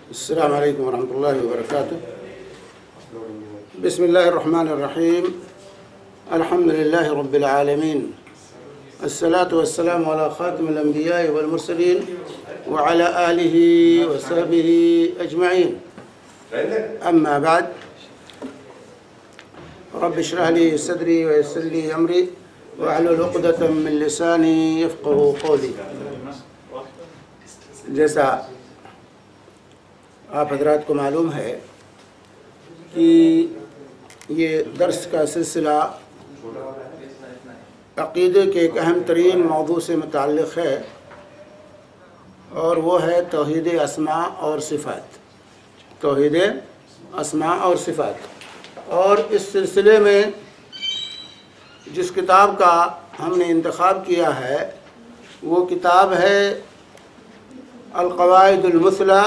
السلام علیکم ورحمۃ اللہ وبرکاتہ. بسم اللہ الرحمن الرحیم. الحمد للہ رب العالمین. الصلاة والسلام علی خاتم الانبیاء والمرسلین وعلی آلہ وصحبہ اجمعین. اما بعد. رب اشرح لی صدری ویسر لی امری واحلل عقدۃ من لسانی یفقہوا قولی. جیسا آپ حضرات کو معلوم ہے کہ یہ درس کا سلسلہ عقیدے کے ایک اہم ترین موضوع سے متعلق ہے، اور وہ ہے توحید اسماء اور صفات. توحید اسماء اور صفات. اور اس سلسلے میں جس کتاب کا ہم نے انتخاب کیا ہے وہ کتاب ہے القواعد المثلی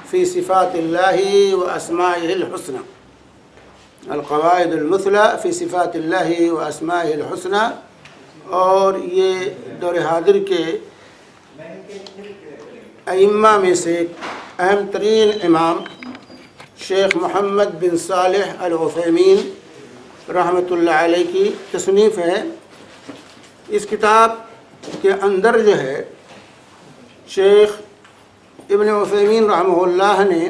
فی صفات اللہ و اسمائہ الحسنى. القواعد المثلی فی صفات اللہ و اسمائہ الحسنى. اور یہ دور حاضر کے ائمہ میں سے اہم ترین امام شیخ محمد بن صالح العثیمین رحمۃ اللہ علیہ کی تصنیف ہے. اس کتاب کے اندر جو ہے شیخ ابن عثیمین رحمہ اللہ نے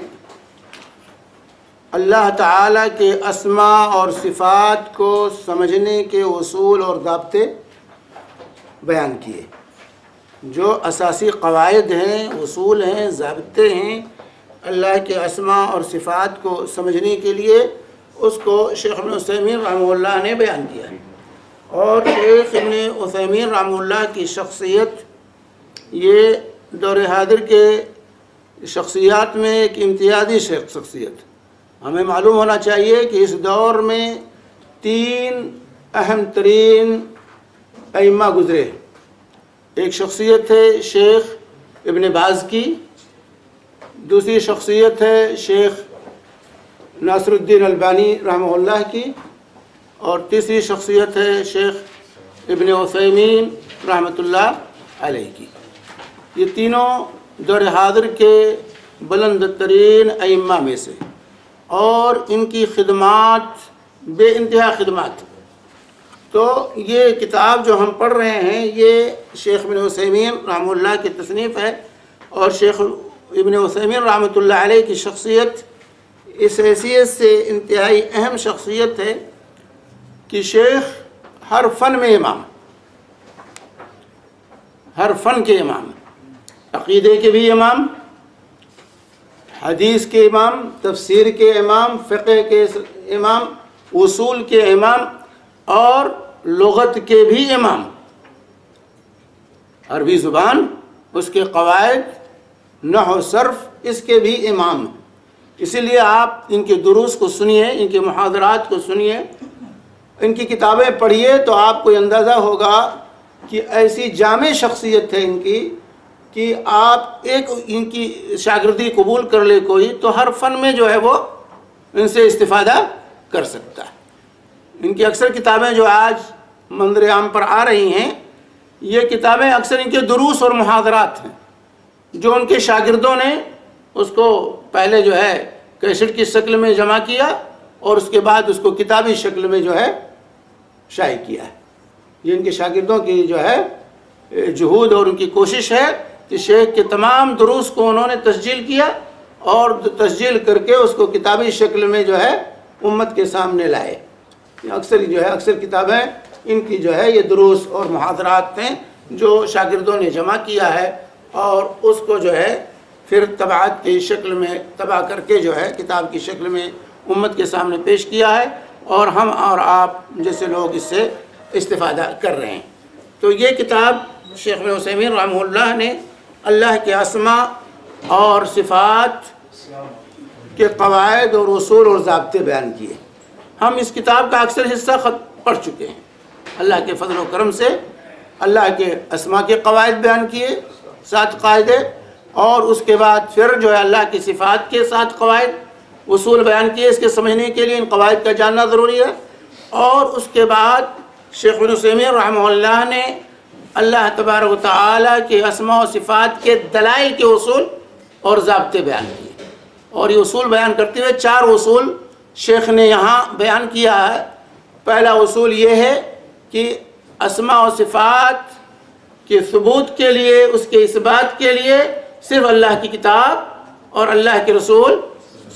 اللہ تعالیٰ کے اسماء اور صفات کو سمجھنے کے اصول اور ضابطے بیان کیے. جو اساسی قواعد ہیں، اصول ہیں، ضابطے ہیں اللہ کے اسماء اور صفات کو سمجھنے کے لیے، اس کو شیخ ابن عثیمین رحمہ اللہ نے بیان کیا ہے. اور شیخ ابن عثیمین رحمہ اللہ کی شخصیت یہ دور حاضر کے شخصیات میں ایک امتیازی شخصیت. ہمیں معلوم ہونا چاہیے کہ اس دور میں 3 اہم ترین ائمہ گزرے. ایک شخصیت ہے شیخ ابن باز کی، دوسری شخصیت ہے شیخ ناصر الدین البانی رحمہ اللہ کی، اور تیسری شخصیت ہے شیخ ابن عثیمین رحمۃ اللہ علیہ کی. یہ تینوں دور حاضر کے بلند ترین ائمہ میں سے، اور ان کی خدمات بے انتہا خدمات. تو یہ کتاب جو ہم پڑھ رہے ہیں یہ شیخ ابن عثیمین رحمہ اللہ کی تصنیف ہے. اور شیخ ابن عثیمین رحمۃ اللہ علیہ کی شخصیت اس حیثیت سے انتہائی اہم شخصیت ہے کہ شیخ ہر فن میں امام، ہر فن کے امام. عقیدے کے بھی امام، حدیث کے امام، تفسیر کے امام، فقہ کے امام، اصول کے امام، اور لغت کے بھی امام. عربی زبان، اس کے قواعد، نحو صرف، اس کے بھی امام. اسی لیے آپ ان کے دروس کو سنیے، ان کے محاضرات کو سنیے، ان کی کتابیں پڑھیے تو آپ کو اندازہ ہوگا کہ ایسی جامع شخصیت ہے ان کی کہ آپ ایک ان کی شاگردی قبول کر لے کوئی تو ہر فن میں جو ہے وہ ان سے استفادہ کر سکتا ہے. ان کی اکثر کتابیں جو آج منظر عام پر آ رہی ہیں، یہ کتابیں اکثر ان کے دروس اور محاضرات ہیں جو ان کے شاگردوں نے اس کو پہلے جو ہے کیسٹ کی شکل میں جمع کیا اور اس کے بعد اس کو کتابی شکل میں جو ہے شائع کیا ہے. یہ ان کے شاگردوں کی جو ہے جہود اور ان کی کوشش ہے کہ شیخ کے تمام دروس کو انہوں نے تسجیل کیا اور تسجیل کر کے اس کو کتابی شکل میں جو ہے امت کے سامنے لائے. اکثر کتابیں ان کی جو ہے یہ دروس اور محاضرات ہیں جو شاگردوں نے جمع کیا ہے، اور اس کو جو ہے پھر طبعات کی شکل میں طبع کر کے جو ہے کتاب کی شکل میں امت کے سامنے پیش کیا ہے، اور ہم اور آپ جیسے لوگ اس سے استفادہ کر رہے ہیں. تو یہ کتاب شیخ ابن عثیمین رحمہ اللہ نے اللہ کے اسماء اور صفات کے قواعد اور اصول اور ضابطے بیان کیے. ہم اس کتاب کا اکثر حصہ پڑھ چکے ہیں. اللہ کے فضل و کرم سے اللہ کے اسماء کے قواعد بیان کیے، 7 قاعدے، اور اس کے بعد پھر جو ہے اللہ کی صفات کے 7 قواعد اصول بیان کیے. اس کے سمجھنے کے لیے ان قواعد کا جاننا ضروری ہے. اور اس کے بعد شیخ ابن عثیمین رحمہ اللہ نے اللہ تبارک و تعالیٰ کے اسماء و صفات کے دلائل کے اصول اور ضابطے بیان کیے، اور یہ اصول بیان کرتے ہوئے 4 اصول شیخ نے یہاں بیان کیا ہے۔ پہلا اصول یہ ہے کہ اسماء و صفات کے ثبوت کے لیے، اس کے اثبات کے لیے صرف اللہ کی کتاب اور اللہ کے رسول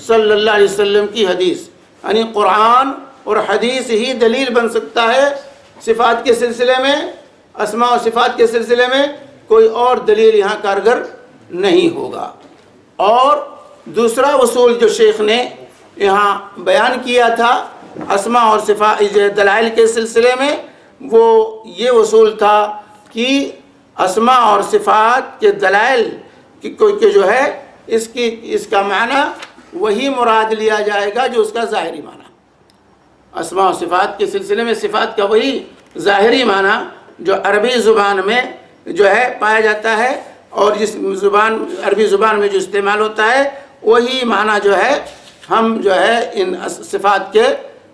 صلی اللہ علیہ وسلم کی حدیث، یعنی قرآن اور حدیث ہی دلیل بن سکتا ہے۔ صفات کے سلسلے میں، اسماء و صفات کے سلسلے میں کوئی اور دلیل یہاں کارگر نہیں ہوگا۔ اور دوسرا اصول جو شیخ نے یہاں بیان کیا تھا اسماء اور صفات دلائل کے سلسلے میں، وہ یہ اصول تھا کہ اسماء اور صفات کے دلائل کہ جو ہے اس کا معنی وہی مراد لیا جائے گا جو اس کا ظاہری معنی۔ اسماء و صفات کے سلسلے میں صفات کا وہی ظاہری معنی جو عربی زبان میں جو ہے پایا جاتا ہے، اور جس عربی زبان میں جو استعمال ہوتا ہے وہی معنی جو ہے ہم جو ہے ان صفات کے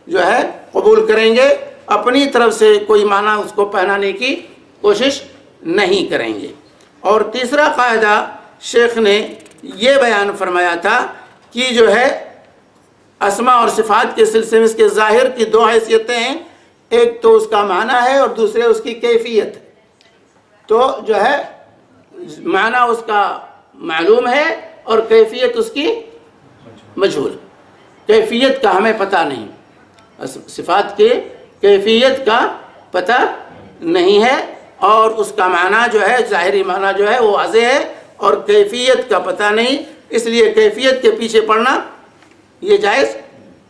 جو ہے قبول کریں گے، اپنی طرف سے کوئی معنی اس کو پہنانے کی کوشش نہیں کریں گے۔ اور تیسرا قاعدہ شیخ نے یہ بیان فرمایا تھا کہ جو ہے اسماء اور صفات کے سلسلے میں اس کے ظاہر کی 2 حیثیتیں ہیں، ایک تو اس کا معنی ہے اور دوسرے اس کی کیفیت ہے۔ تو جو ہے معنی اس کا معلوم ہے اور کیفیت اس کی مجہول، کیفیت کا ہمیں پتہ نہیں، صفات کے کیفیت کا پتہ نہیں ہے، اور اس کا معنی جو ہے ظاہری معنی جو ہے وہ واضح ہے، اور کیفیت کا پتہ نہیں، اس لیے کیفیت کے پیچھے پڑنا یہ جائز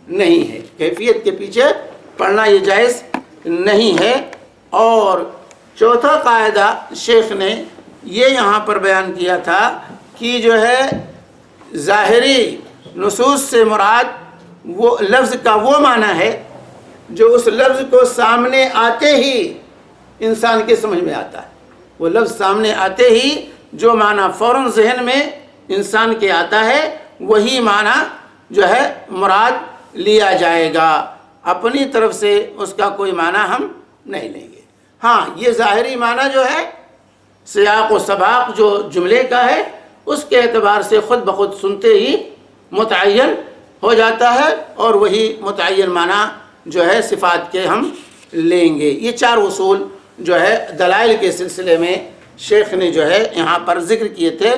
نہیں ہے، کیفیت کے پیچھے پڑھنا یہ جائز نہیں ہے۔ اور چوتھا قاعدہ شیخ نے یہ یہاں پر بیان کیا تھا کہ جو ہے ظاہری نصوص سے مراد وہ لفظ کا وہ معنی ہے جو اس لفظ کو سامنے آتے ہی انسان کے سمجھ میں آتا ہے، وہ لفظ سامنے آتے ہی جو معنی فوراً ذہن میں انسان کے آتا ہے وہی معنی جو ہے مراد لیا جائے گا، اپنی طرف سے اس کا کوئی معنی ہم نہیں لیں گے۔ ہاں، یہ ظاہری معنی جو ہے سیاق و سباق جو جملے کا ہے اس کے اعتبار سے خود بخود سنتے ہی متعین ہو جاتا ہے، اور وہی متعین معنی جو ہے صفات کے ہم لیں گے۔ یہ 4 اصول جو ہے دلائل کے سلسلے میں شیخ نے جو ہے یہاں پر ذکر کیے تھے،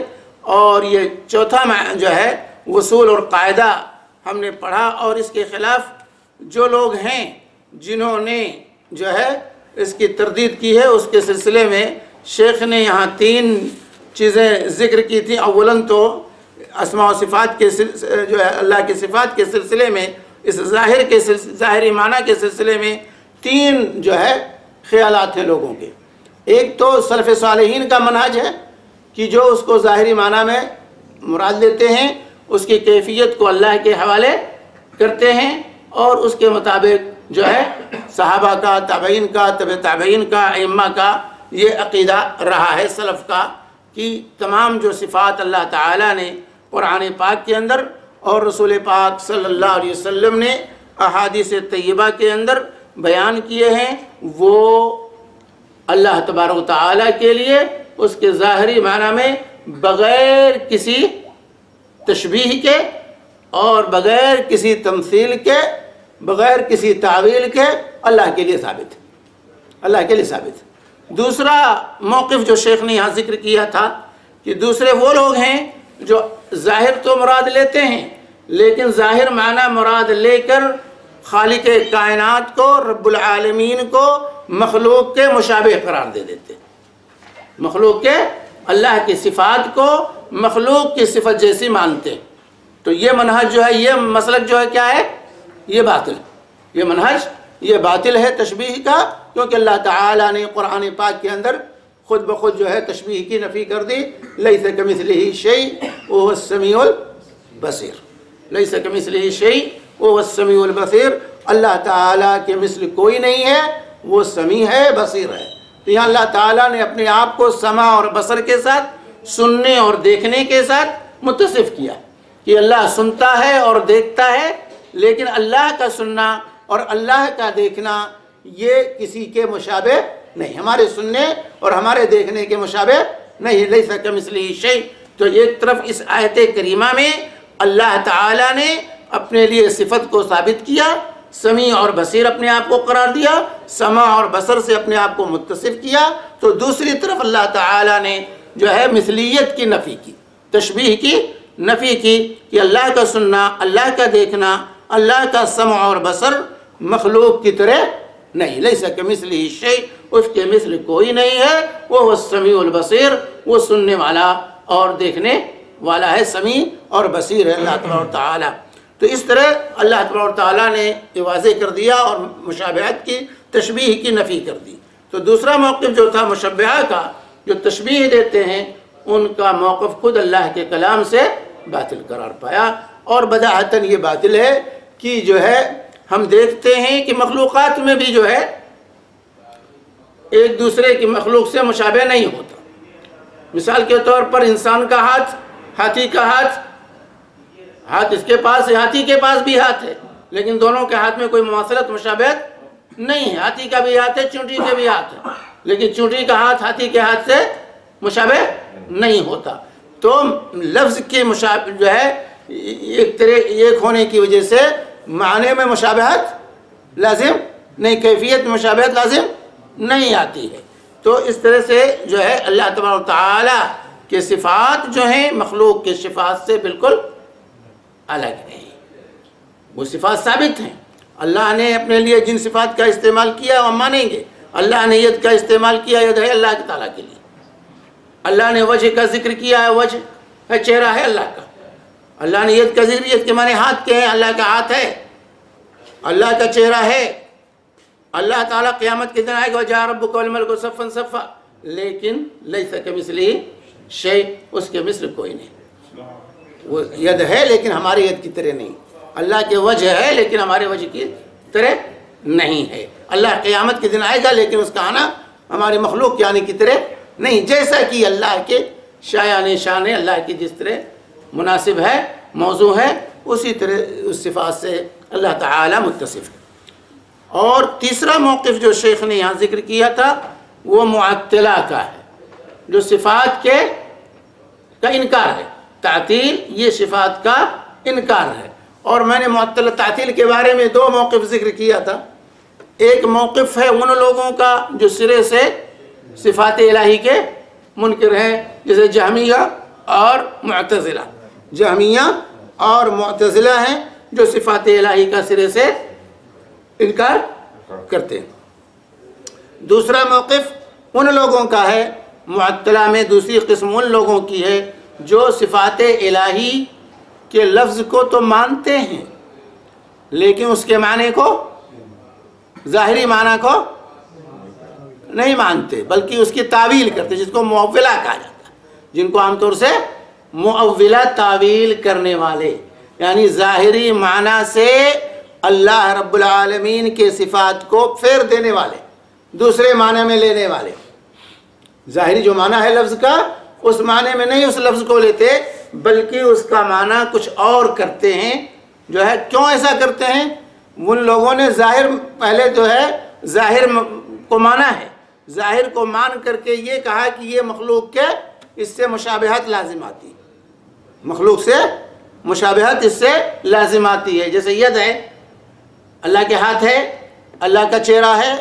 اور یہ چوتھا جو ہے اصول اور قاعدہ ہم نے پڑھا، اور اس کے خلاف جو لوگ ہیں جنہوں نے جو ہے اس کی تردید کی ہے اس کے سلسلے میں شیخ نے یہاں 3 چیزیں ذکر کی تھیں۔ اولاً تو اسماء و صفات کے جو ہے اللہ کی صفات کے سلسلے میں اس ظاہری معنی کے سلسلے میں 3 جو ہے خیالات ہیں لوگوں کے۔ ایک تو سلف صالحین کا منہج ہے کہ جو اس کو ظاہری معنی میں مراد لیتے ہیں اس کی کیفیت کو اللہ کے حوالے کرتے ہیں، اور اس کے مطابق جو ہے صحابہ کا، تابعین کا، تبع تابعین کا، ائمہ کا یہ عقیدہ رہا ہے سلف کا کہ تمام جو صفات اللہ تعالیٰ نے قرآن پاک کے اندر اور رسول پاک صلی اللہ علیہ وسلم نے احادیث طیبہ کے اندر بیان کیے ہیں وہ اللہ تبارک و تعالیٰ کے لیے اس کے ظاہری معنی میں بغیر کسی تشبیہ کے اور بغیر کسی تمثیل کے، بغیر کسی تعویل کے اللہ کے لیے ثابت ہے، اللہ کے لیے ثابت ہے۔ دوسرا موقف جو شیخ نے یہاں ذکر کیا تھا کہ دوسرے وہ لوگ ہیں جو ظاہر تو مراد لیتے ہیں لیکن ظاہر معنی مراد لے کر خالق کائنات کو، رب العالمین کو مخلوق کے مشابہ قرار دے دیتے، مخلوق کے اللہ کی صفات کو مخلوق کی صفت جیسی مانتے۔ تو یہ منہج جو ہے، یہ مسلک جو ہے کیا ہے؟ یہ باطل، یہ منہج یہ باطل ہے تشبیہ کا، کیونکہ اللہ تعالیٰ نے قرآن پاک کے اندر خود بخود جو ہے تشبیہ کی نفی کر دی، لیس کمثلہ شیء وہو السمیع البصیر، لیس کمثلہ شیء وہو السمیع البصیر، اللہ تعالیٰ کے مثل کوئی نہیں ہے، وہ سمیع ہے، بصیر ہے۔ تو یہاں اللہ تعالیٰ نے اپنے آپ کو سمع اور بصر کے ساتھ، سننے اور دیکھنے کے ساتھ متصف کیا کہ اللہ سنتا ہے اور دیکھتا ہے، لیکن اللہ کا سننا اور اللہ کا دیکھنا یہ کسی کے مشابہ نہیں، ہمارے سننے اور ہمارے دیکھنے کے مشابہ نہیں، لیس کمثلہ شیء۔ تو ایک طرف اس آیت کریمہ میں اللہ تعالیٰ نے اپنے لیے صفت کو ثابت کیا، سمیع اور بصیر اپنے آپ کو قرار دیا، سمع اور بصر سے اپنے آپ کو متصف کیا، تو دوسری طرف اللہ تعالیٰ نے جو ہے مثلیت کی نفی کی، تشبیہ کی نفی کی، کہ اللہ کا سننا، اللہ کا دیکھنا، اللہ کا سمع اور بصر مخلوق کی طرح نہیں، لیس کمثلہ شیء، اس کے مثل کوئی نہیں ہے، وہ السمیع البصیر، وہ سننے والا اور دیکھنے والا ہے، سمیع اور بصیر ہے اللہ تبارک و تعالیٰ۔ تو اس طرح اللہ تبارک و تعالیٰ نے یہ واضح کر دیا اور مشابہت کی، تشبیہ کی نفی کر دی۔ تو دوسرا موقف جو تھا مشبہہ کا، جو تشبیہ دیتے ہیں، ان کا موقف خود اللہ کے کلام سے باطل قرار پایا، اور بداہتاً یہ باطل ہے کہ جو ہے ہم دیکھتے ہیں کہ مخلوقات میں بھی جو ہے ایک دوسرے کی مخلوق سے مشابہ نہیں ہوتا۔ مثال کے طور پر انسان کا ہاتھ، ہاتھی کا ہاتھ اس کے پاس ہے، ہاتھی کے پاس بھی ہاتھ ہے، لیکن دونوں کے ہاتھ میں کوئی مماثلت، مشابہت نہیں ہے۔ ہاتھی کا بھی ہاتھ ہے، چونٹی کے بھی ہاتھ ہے، لیکن چونٹی کا ہاتھ ہاتھی کے ہاتھ سے مشابہ نہیں ہوتا۔ تو لفظ کے جو ہے ایک طرح ایک ہونے کی وجہ سے معنی میں مشابہت لازم نہیں، کیفیت میں مشابہت لازم نہیں آتی ہے۔ تو اس طرح سے جو ہے اللہ تبارک و تعالیٰ کے صفات جو ہیں مخلوق کے صفات سے بالکل الگ ہیں، وہ صفات ثابت ہیں۔ اللہ نے اپنے لیے جن صفات کا استعمال کیا وہ مانیں گے۔ اللہ نے ید کا استعمال کیا، ید ہے اللہ تعالیٰ کے لیے۔ اللہ نے وجہ کا ذکر کیا ہے، وجہ ہے چہرہ ہے اللہ کا۔ اللہ نے ید کا ذکر، ید کے معنی ہاتھ کے ہیں، اللہ کا ہاتھ ہے، اللہ کا چہرہ ہے۔ اللہ تعالیٰ قیامت کے دن آئے گا، وجاء ربک والملک صفا صفا، لیکن لیس کمثلہ شیء، اس کے مثل کوئی نہیں۔ وہ ید ہے لیکن ہماری ید کی طرح نہیں، اللہ کے وجہ ہے لیکن ہمارے وجہ کی طرح نہیں ہے۔ اللہ قیامت کے دن آئے گا لیکن اس کا آنا ہماری مخلوق کے آنے کی طرح نہیں، جیسا کہ اللہ کے شایان شان اللہ کی جس طرح مناسب ہے، موضوع ہے، اسی طرح اس صفات سے اللہ تعالی متصف ہے۔ اور تیسرا موقف جو شیخ نے یہاں ذکر کیا تھا وہ معطلہ کا ہے، جو صفات کا انکار ہے۔ تعطیل یہ صفات کا انکار ہے، اور میں نے معطل تعطیل کے بارے میں دو موقف ذکر کیا تھا۔ ایک موقف ہے ان لوگوں کا جو سرے سے صفات الہی کے منکر ہیں، جیسے جہمیہ اور معتزلہ۔ جہمیہ اور معتزلہ ہیں جو صفات الہی کا سرے سے انکار کرتے ہیں۔ دوسرا موقف ان لوگوں کا ہے، معطلہ میں دوسری قسم ان لوگوں کی ہے جو صفات الہی کے لفظ کو تو مانتے ہیں لیکن اس کے معنی کو، ظاہری معنی کو نہیں مانتے، بلکہ اس کی تعویل کرتے، جس کو مؤولہ کہا جاتا ہے، جن کو عام طور سے مؤولہ تعویل کرنے والے، یعنی ظاہری معنی سے اللہ رب العالمین کے صفات کو پھیر دینے والے، دوسرے معنی میں لینے والے۔ ظاہری جو معنی ہے لفظ کا، اس معنی میں نہیں اس لفظ کو لیتے، بلکہ اس کا معنی کچھ اور کرتے ہیں۔ جو ہے کیوں ایسا کرتے ہیں؟ ان لوگوں نے ظاہر پہلے جو ہے ظاہر کو مانا ہے، ظاہر کو مان کر کے یہ کہا کہ یہ مخلوق کے اس سے مشابہت لازم آتی ہے، مخلوق سے مشابہت اس سے لازم آتی ہے۔ جیسے ید ہے، اللہ کے ہاتھ ہے، اللہ کا چہرہ ہے،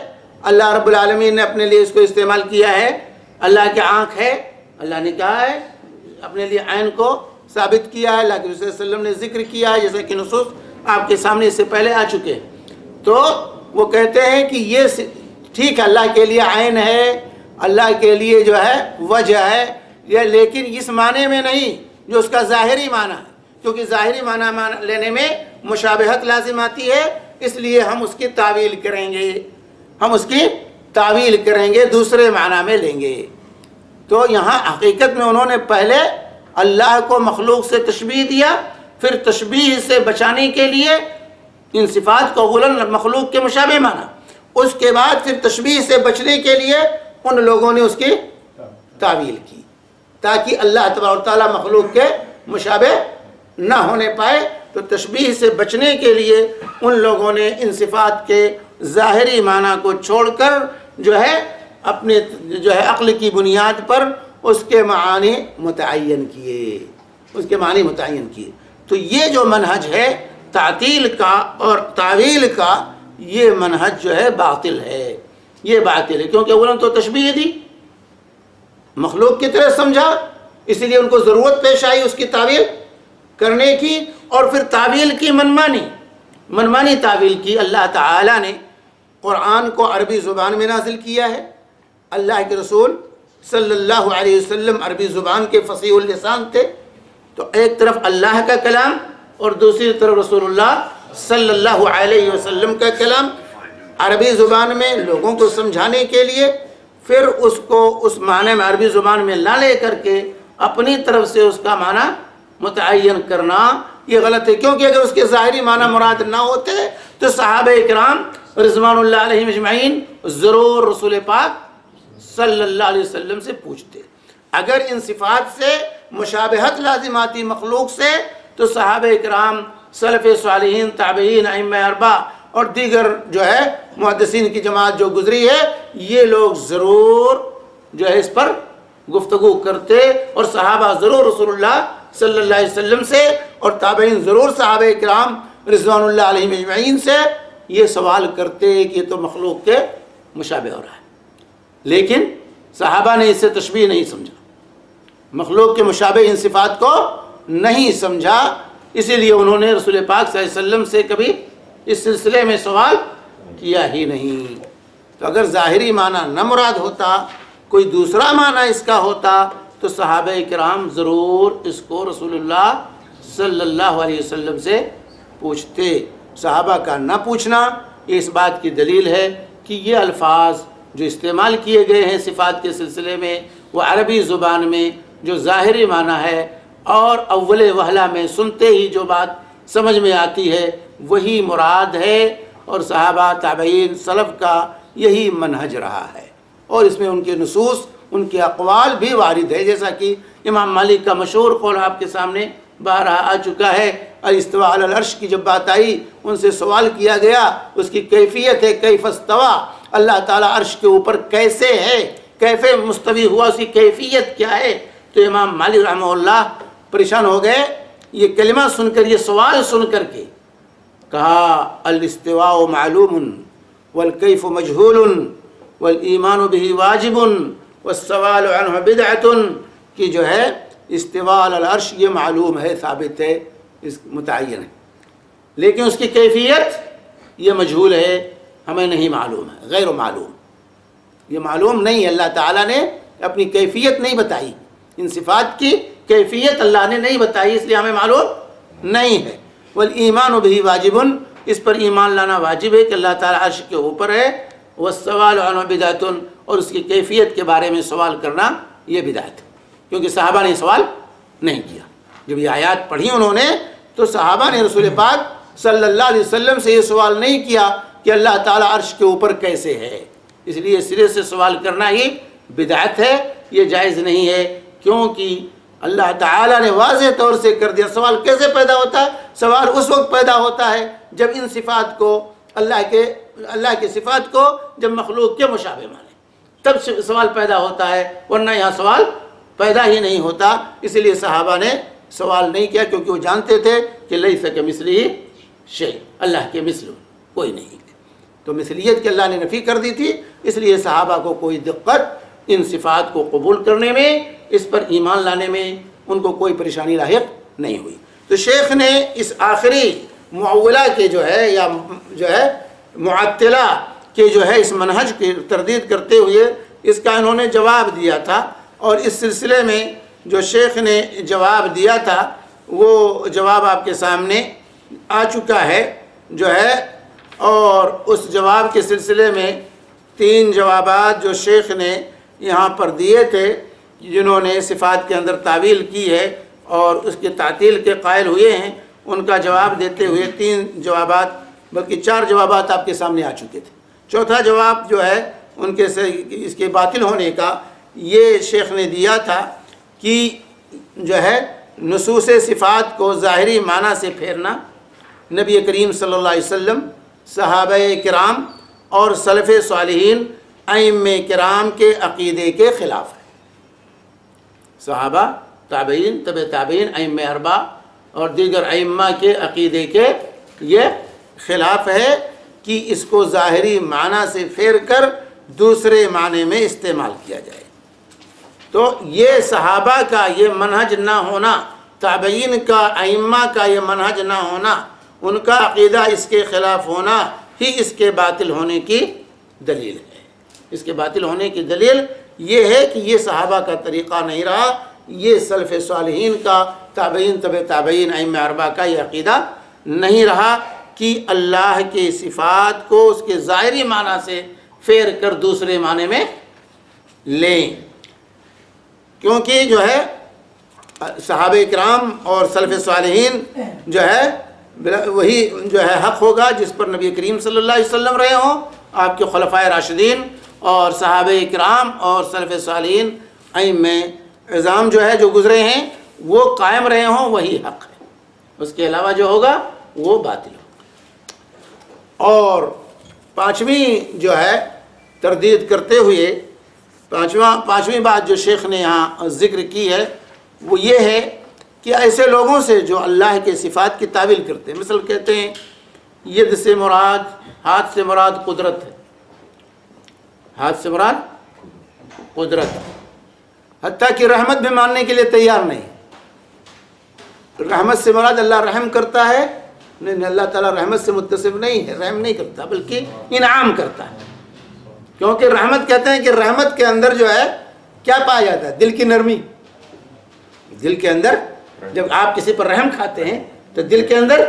اللہ رب العالمین نے اپنے لیے اس کو استعمال کیا ہے۔ اللہ کی آنکھ ہے، اللہ نے کہا ہے اپنے لیے عین کو ثابت کیا ہے، اللہ کے رسول صلی اللہ علیہ وسلم نے ذکر کیا ہے، جیسے کہ نصوص آپ کے سامنے اس سے پہلے آ چکے ہیں۔ تو وہ کہتے ہیں کہ یہ ٹھیک ہے، اللہ کے لیے عین ہے، اللہ کے لیے جو ہے وجہ ہے، لیکن اس معنی میں نہیں جو اس کا ظاہری معنی ہے، کیونکہ ظاہری معنی لینے میں مشابہت لازم آتی ہے، اس لیے ہم اس کی تعویل کریں گے، ہم اس کی تعویل کریں گے، دوسرے معنی میں لیں گے۔ تو یہاں حقیقت میں انہوں نے پہلے اللہ کو مخلوق سے تشبیہ دیا، پھر تشبیہ سے بچانے کے لیے ان صفات کو غلن مخلوق کے مشابہ مانا، اس کے بعد پھر تشبیہ سے بچنے کے لیے ان لوگوں نے اس کی تعویل کی، تاکہ اللہ تبارک و تعالیٰ مخلوق کے مشابہ نہ ہونے پائے۔ تو تشبیہ سے بچنے کے لیے ان لوگوں نے ان صفات کے ظاہری معنی کو چھوڑ کر جو ہے اپنے جو ہے عقل کی بنیاد پر اس کے معنی متعین کیے، اس کے معنی متعین کیے۔ تو یہ جو منہج ہے تعطیل کا اور تعویل کا، یہ منہج جو ہے باطل ہے، یہ باطل ہے، کیونکہ اولاً تو تشبیہ دی، مخلوق کی طرح سمجھا، اس لیے ان کو ضرورت پیش آئی اس کی تعویل کرنے کی، اور پھر تعویل کی منمانی تعویل کی۔ اللہ تعالیٰ نے قرآن کو عربی زبان میں نازل کیا ہے، اللہ کے رسول صلی اللہ علیہ وسلم عربی زبان کے فصیح اللسان تھے، تو ایک طرف اللہ کا کلام اور دوسری طرف رسول اللہ صلی اللہ علیہ وسلم کا کلام عربی زبان میں لوگوں کو سمجھانے کے لیے، پھر اس کو اس معنی میں عربی زبان میں نہ لے کر کے اپنی طرف سے اس کا معنی متعین کرنا، یہ غلط ہے، کیونکہ اگر اس کے ظاہری معنی مراد نہ ہوتے تو صحابہ کرام رضوان اللہ علیہم اجمعین ضرور رسول پاک صلی اللہ علیہ وسلم سے پوچھتے۔ اگر ان صفات سے مشابہت لازم آتی مخلوق سے تو صحابہ کرام، سلف صالحین، تابعین، ائمہ اربعہ اور دیگر جو ہے محدثین کی جماعت جو گزری ہے، یہ لوگ ضرور جو ہے اس پر گفتگو کرتے، اور صحابہ ضرور رسول اللہ صلی اللہ علیہ وسلم سے، اور تابعین ضرور صحابہ کرام رضوان اللہ علیہم اجمعین سے یہ سوال کرتے کہ یہ تو مخلوق کے مشابہ ہو رہا ہے۔ لیکن صحابہ نے اس سے تشبیہ نہیں سمجھا، مخلوق کے مشابہ ان صفات کو نہیں سمجھا، اسی لیے انہوں نے رسول پاک صلی اللہ علیہ وسلم سے کبھی اس سلسلے میں سوال کیا ہی نہیں۔ تو اگر ظاہری معنی نہ مراد ہوتا، کوئی دوسرا معنی اس کا ہوتا، تو صحابہ کرام ضرور اس کو رسول اللہ صلی اللہ علیہ وسلم سے پوچھتے۔ صحابہ کا نہ پوچھنا یہ اس بات کی دلیل ہے کہ یہ الفاظ جو استعمال کیے گئے ہیں صفات کے سلسلے میں، وہ عربی زبان میں جو ظاہری معنی ہے اور اول وہلہ میں سنتے ہی جو بات سمجھ میں آتی ہے وہی مراد ہے، اور صحابہ، تابعین، سلف کا یہی منہج رہا ہے، اور اس میں ان کے نصوص، ان کے اقوال بھی وارد ہے، جیسا کہ امام مالک کا مشہور قول آپ کے سامنے بارہا آ چکا ہے۔ الاستواء علی العرش کی جب بات آئی، ان سے سوال کیا گیا، اس کی کیفیت ہے کیف استوى، اللہ تعالیٰ عرش کے اوپر کیسے ہے، کیف مستوی ہوا، اس کی کیفیت کیا ہے، تو امام مالک رحمہ اللہ پریشان ہو گئے یہ کلمہ سن کر، یہ سوال سن کر کے، کہا الاستواء معلوم والکیف مجہول والایمان به واجب والسوال عنہ بدعۃ، کہ جو ہے استواء علی العرش یہ معلوم ہے، ثابت ہے، اس متعین ہے، لیکن اس کی کیفیت یہ مجہول ہے، ہمیں نہیں معلوم ہے، غیر معلوم، یہ معلوم نہیں ہے، اللہ تعالیٰ نے اپنی کیفیت نہیں بتائی، ان صفات کی کیفیت اللہ نے نہیں بتائی، اس لیے ہمیں معلوم نہیں ہے۔ والایمان به واجب، اس پر ایمان لانا واجب ہے کہ اللہ تعالیٰ عرش کے اوپر ہے، والسوال عنہ بدعۃ، اور اس کی کیفیت کے بارے میں سوال کرنا یہ بدعت ہے، کیونکہ صحابہ نے سوال نہیں کیا۔ جب یہ آیات پڑھی انہوں نے تو صحابہ نے رسول پاک صلی اللہ علیہ وسلم سے یہ سوال نہیں کیا کہ اللہ تعالیٰ عرش کے اوپر کیسے ہے، اس لیے سرے سے سوال کرنا ہی بدعت ہے، یہ جائز نہیں ہے، کیونکہ اللہ تعالیٰ نے واضح طور سے کر دیا۔ سوال کیسے پیدا ہوتا ہے؟ سوال اس وقت پیدا ہوتا ہے جب ان صفات کو، اللہ کے صفات کو جب مخلوق کے مشابہ مانے، تب سوال پیدا ہوتا ہے، ورنہ یہاں سوال پیدا ہی نہیں ہوتا۔ اس لیے صحابہ نے سوال نہیں کیا، کیونکہ وہ جانتے تھے کہ لیس کمثلہ شیء، اللہ کے مثل کوئی نہیں، تو مثلیت کی اللہ نے نفی کر دی تھی، اس لیے صحابہ کو کوئی دقت ان صفات کو قبول کرنے میں، اس پر ایمان لانے میں ان کو کوئی پریشانی لاحق نہیں ہوئی۔ تو شیخ نے اس آخری معولہ کے جو ہے معطلہ کے جو ہے اس منہج کی تردید کرتے ہوئے اس کا انہوں نے جواب دیا تھا، اور اس سلسلے میں جو شیخ نے جواب دیا تھا وہ جواب آپ کے سامنے آ چکا ہے جو ہے، اور اس جواب کے سلسلے میں 3 جوابات جو شیخ نے یہاں پر دیے تھے، جنہوں نے صفات کے اندر تعویل کی ہے اور اس کے تعطیل کے قائل ہوئے ہیں، ان کا جواب دیتے ہوئے 3 جوابات بلکہ 4 جوابات آپ کے سامنے آ چکے تھے۔ چوتھا جواب جو ہے ان کے سے اس کے باطل ہونے کا یہ شیخ نے دیا تھا کہ جو ہے نصوص صفات کو ظاہری معنی سے پھیرنا نبی کریم صلی اللہ علیہ وسلم، صحابہ کرام اور سلف صالحین ائمہ کرام کے عقیدے کے خلاف ہے۔ صحابہ، تابعین، تبع تابعین، ائمہ اربعہ اور دیگر ائمہ کے عقیدے کے یہ خلاف ہے کہ اس کو ظاہری معنی سے پھیر کر دوسرے معنی میں استعمال کیا جائے۔ تو یہ صحابہ کا یہ منہج نہ ہونا، تابعین کا، ائمہ کا یہ منہج نہ ہونا، ان کا عقیدہ اس کے خلاف ہونا ہی اس کے باطل ہونے کی دلیل ہے۔ اس کے باطل ہونے کی دلیل یہ ہے کہ یہ صحابہ کا طریقہ نہیں رہا، یہ سلف صالحین کا، تابعین، تبع تابعین، ائمہ اربعہ کا یہ عقیدہ نہیں رہا کہ اللہ کی صفات کو اس کے ظاہری معنی سے پھیر کر دوسرے معنی میں لیں۔ کیونکہ جو ہے صحابہ کرام اور سلف صالحین جو ہے وہی جو ہے حق ہوگا جس پر نبی کریم صلی اللہ علیہ وسلم رہے ہوں، آپ کے خلفائے راشدین اور صحابہ کرام اور سلف صالحین ائمہ اعظام جو ہے جو گزرے ہیں وہ قائم رہے ہوں، وہی حق ہے۔ اس کے علاوہ جو ہوگا وہ باطل ہوگا۔ اور پانچویں جو ہے تردید کرتے ہوئے پانچویں بات جو شیخ نے یہاں ذکر کی ہے وہ یہ ہے کہ ایسے لوگوں سے جو اللہ کے صفات کی تعویل کرتے ہیں، مثلا کہتے ہیں ید سے مراد، ہاتھ سے مراد قدرت ہے، ہاتھ سے مراد قدرت، حتیٰ کہ رحمت بھی ماننے کے لیے تیار نہیں۔ رحمت سے مراد اللہ رحم کرتا ہے، نہیں، اللہ تعالیٰ رحمت سے متصف نہیں ہے، رحم نہیں کرتا بلکہ انعام کرتا ہے۔ کیونکہ رحمت کہتے ہیں کہ رحمت کے اندر جو ہے کیا پایا جاتا ہے؟ دل کی نرمی۔ دل کے اندر جب آپ کسی پر رحم کھاتے ہیں تو دل کے اندر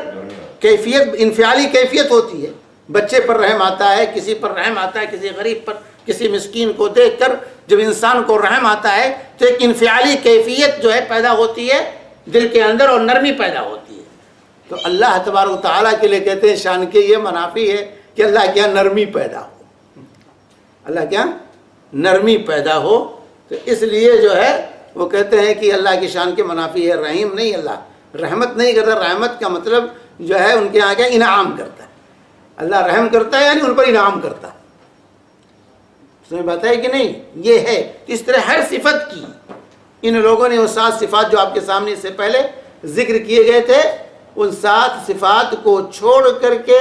کیفیت، انفعالی کیفیت ہوتی ہے۔ بچے پر رحم آتا ہے، کسی پر رحم آتا ہے، کسی غریب پر، کسی مسکین کو دیکھ کر جب انسان کو رحم آتا ہے تو ایک انفعالی کیفیت جو ہے پیدا ہوتی ہے دل کے اندر اور نرمی پیدا ہوتی ہے۔ تو اللہ تبارک و تعالیٰ کے لیے کہتے ہیں شان کے یہ منافی ہے کہ اللہ کیا نرمی پیدا ہو، اللہ کیا نرمی پیدا ہو۔ تو اس لیے جو ہے وہ کہتے ہیں کہ اللہ کی شان کے منافی ہے، رحیم نہیں، اللہ رحمت نہیں کرتا۔ رحمت کا مطلب جو ہے ان کے یہاں کیا انعام کرتا ہے، اللہ رحم کرتا ہے یعنی ان پر انعام کرتا ہے۔ سمجھ بات ہے کہ نہیں؟ یہ ہے اس طرح ہر صفت کی ان لوگوں نے وہ 7 صفات جو آپ کے سامنے سے پہلے ذکر کیے گئے تھے، ان 7 صفات کو چھوڑ کر کے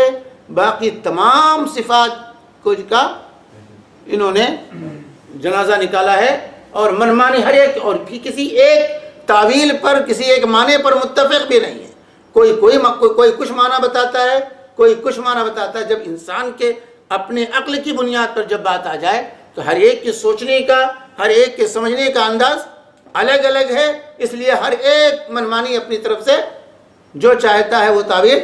باقی تمام صفات کو کا انہوں نے جنازہ نکالا ہے، اور منمانی ہر ایک، اور بھی کسی ایک تعویل پر، کسی ایک معنی پر متفق بھی نہیں ہے۔ کوئی کچھ معنی بتاتا ہے، کوئی کچھ معنی بتاتا ہے۔ جب انسان کے اپنے عقل کی بنیاد پر جب بات آ جائے تو ہر ایک کے سوچنے کا، ہر ایک کے سمجھنے کا انداز الگ الگ ہے، اس لیے ہر ایک منمانی اپنی طرف سے جو چاہتا ہے وہ تعویل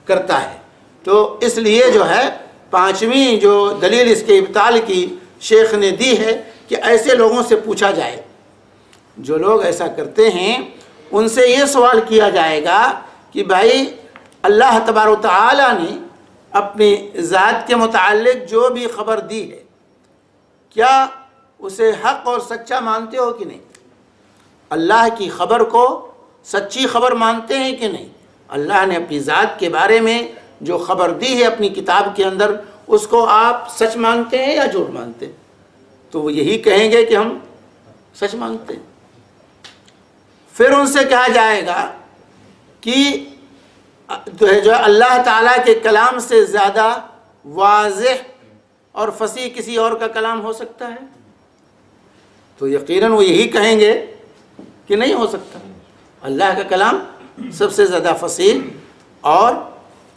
کرتا ہے۔ تو اس لیے جو ہے 5ویں جو دلیل اس کے ابطال کی شیخ نے دی ہے کہ ایسے لوگوں سے پوچھا جائے، جو لوگ ایسا کرتے ہیں ان سے یہ سوال کیا جائے گا کہ بھائی اللہ تبارک و تعالیٰ نے اپنی ذات کے متعلق جو بھی خبر دی ہے کیا اسے حق اور سچا مانتے ہو کہ نہیں؟ اللہ کی خبر کو سچی خبر مانتے ہیں کہ نہیں؟ اللہ نے اپنی ذات کے بارے میں جو خبر دی ہے اپنی کتاب کے اندر، اس کو آپ سچ مانتے ہیں یا جھوٹ مانتے ہیں؟ تو وہ یہی کہیں گے کہ ہم سچ مانتے ہیں۔ پھر ان سے کہا جائے گا کہ جو اللہ تعالیٰ کے کلام سے زیادہ واضح اور فصیح کسی اور کا کلام ہو سکتا ہے؟ تو یقیناً وہ یہی کہیں گے کہ نہیں ہو سکتا، اللہ کا کلام سب سے زیادہ فصیح اور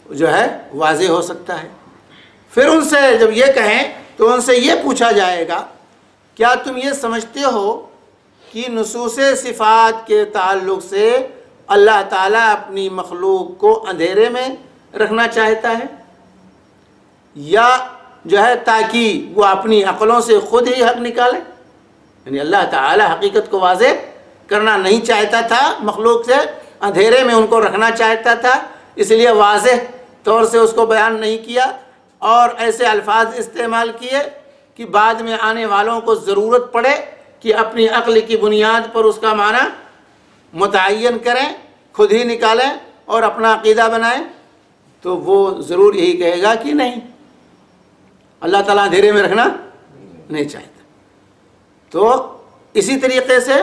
جو ہے واضح ہو سکتا ہے۔ پھر ان سے جب یہ کہیں تو ان سے یہ پوچھا جائے گا کیا تم یہ سمجھتے ہو کہ نصوص صفات کے تعلق سے اللہ تعالیٰ اپنی مخلوق کو اندھیرے میں رکھنا چاہتا ہے، یا جو ہے تاکہ وہ اپنی عقلوں سے خود ہی حق نکالے؟ یعنی اللہ تعالیٰ حقیقت کو واضح کرنا نہیں چاہتا تھا، مخلوق سے اندھیرے میں ان کو رکھنا چاہتا تھا، اس لیے واضح طور سے اس کو بیان نہیں کیا اور ایسے الفاظ استعمال کیے کہ بعد میں آنے والوں کو ضرورت پڑے کہ اپنی عقل کی بنیاد پر اس کا معنی متعین کریں، خود ہی نکالیں اور اپنا عقیدہ بنائیں؟ تو وہ ضرور یہی کہے گا کہ نہیں، اللہ تعالیٰ اندھیرے میں رکھنا نہیں چاہتا۔ تو اسی طریقے سے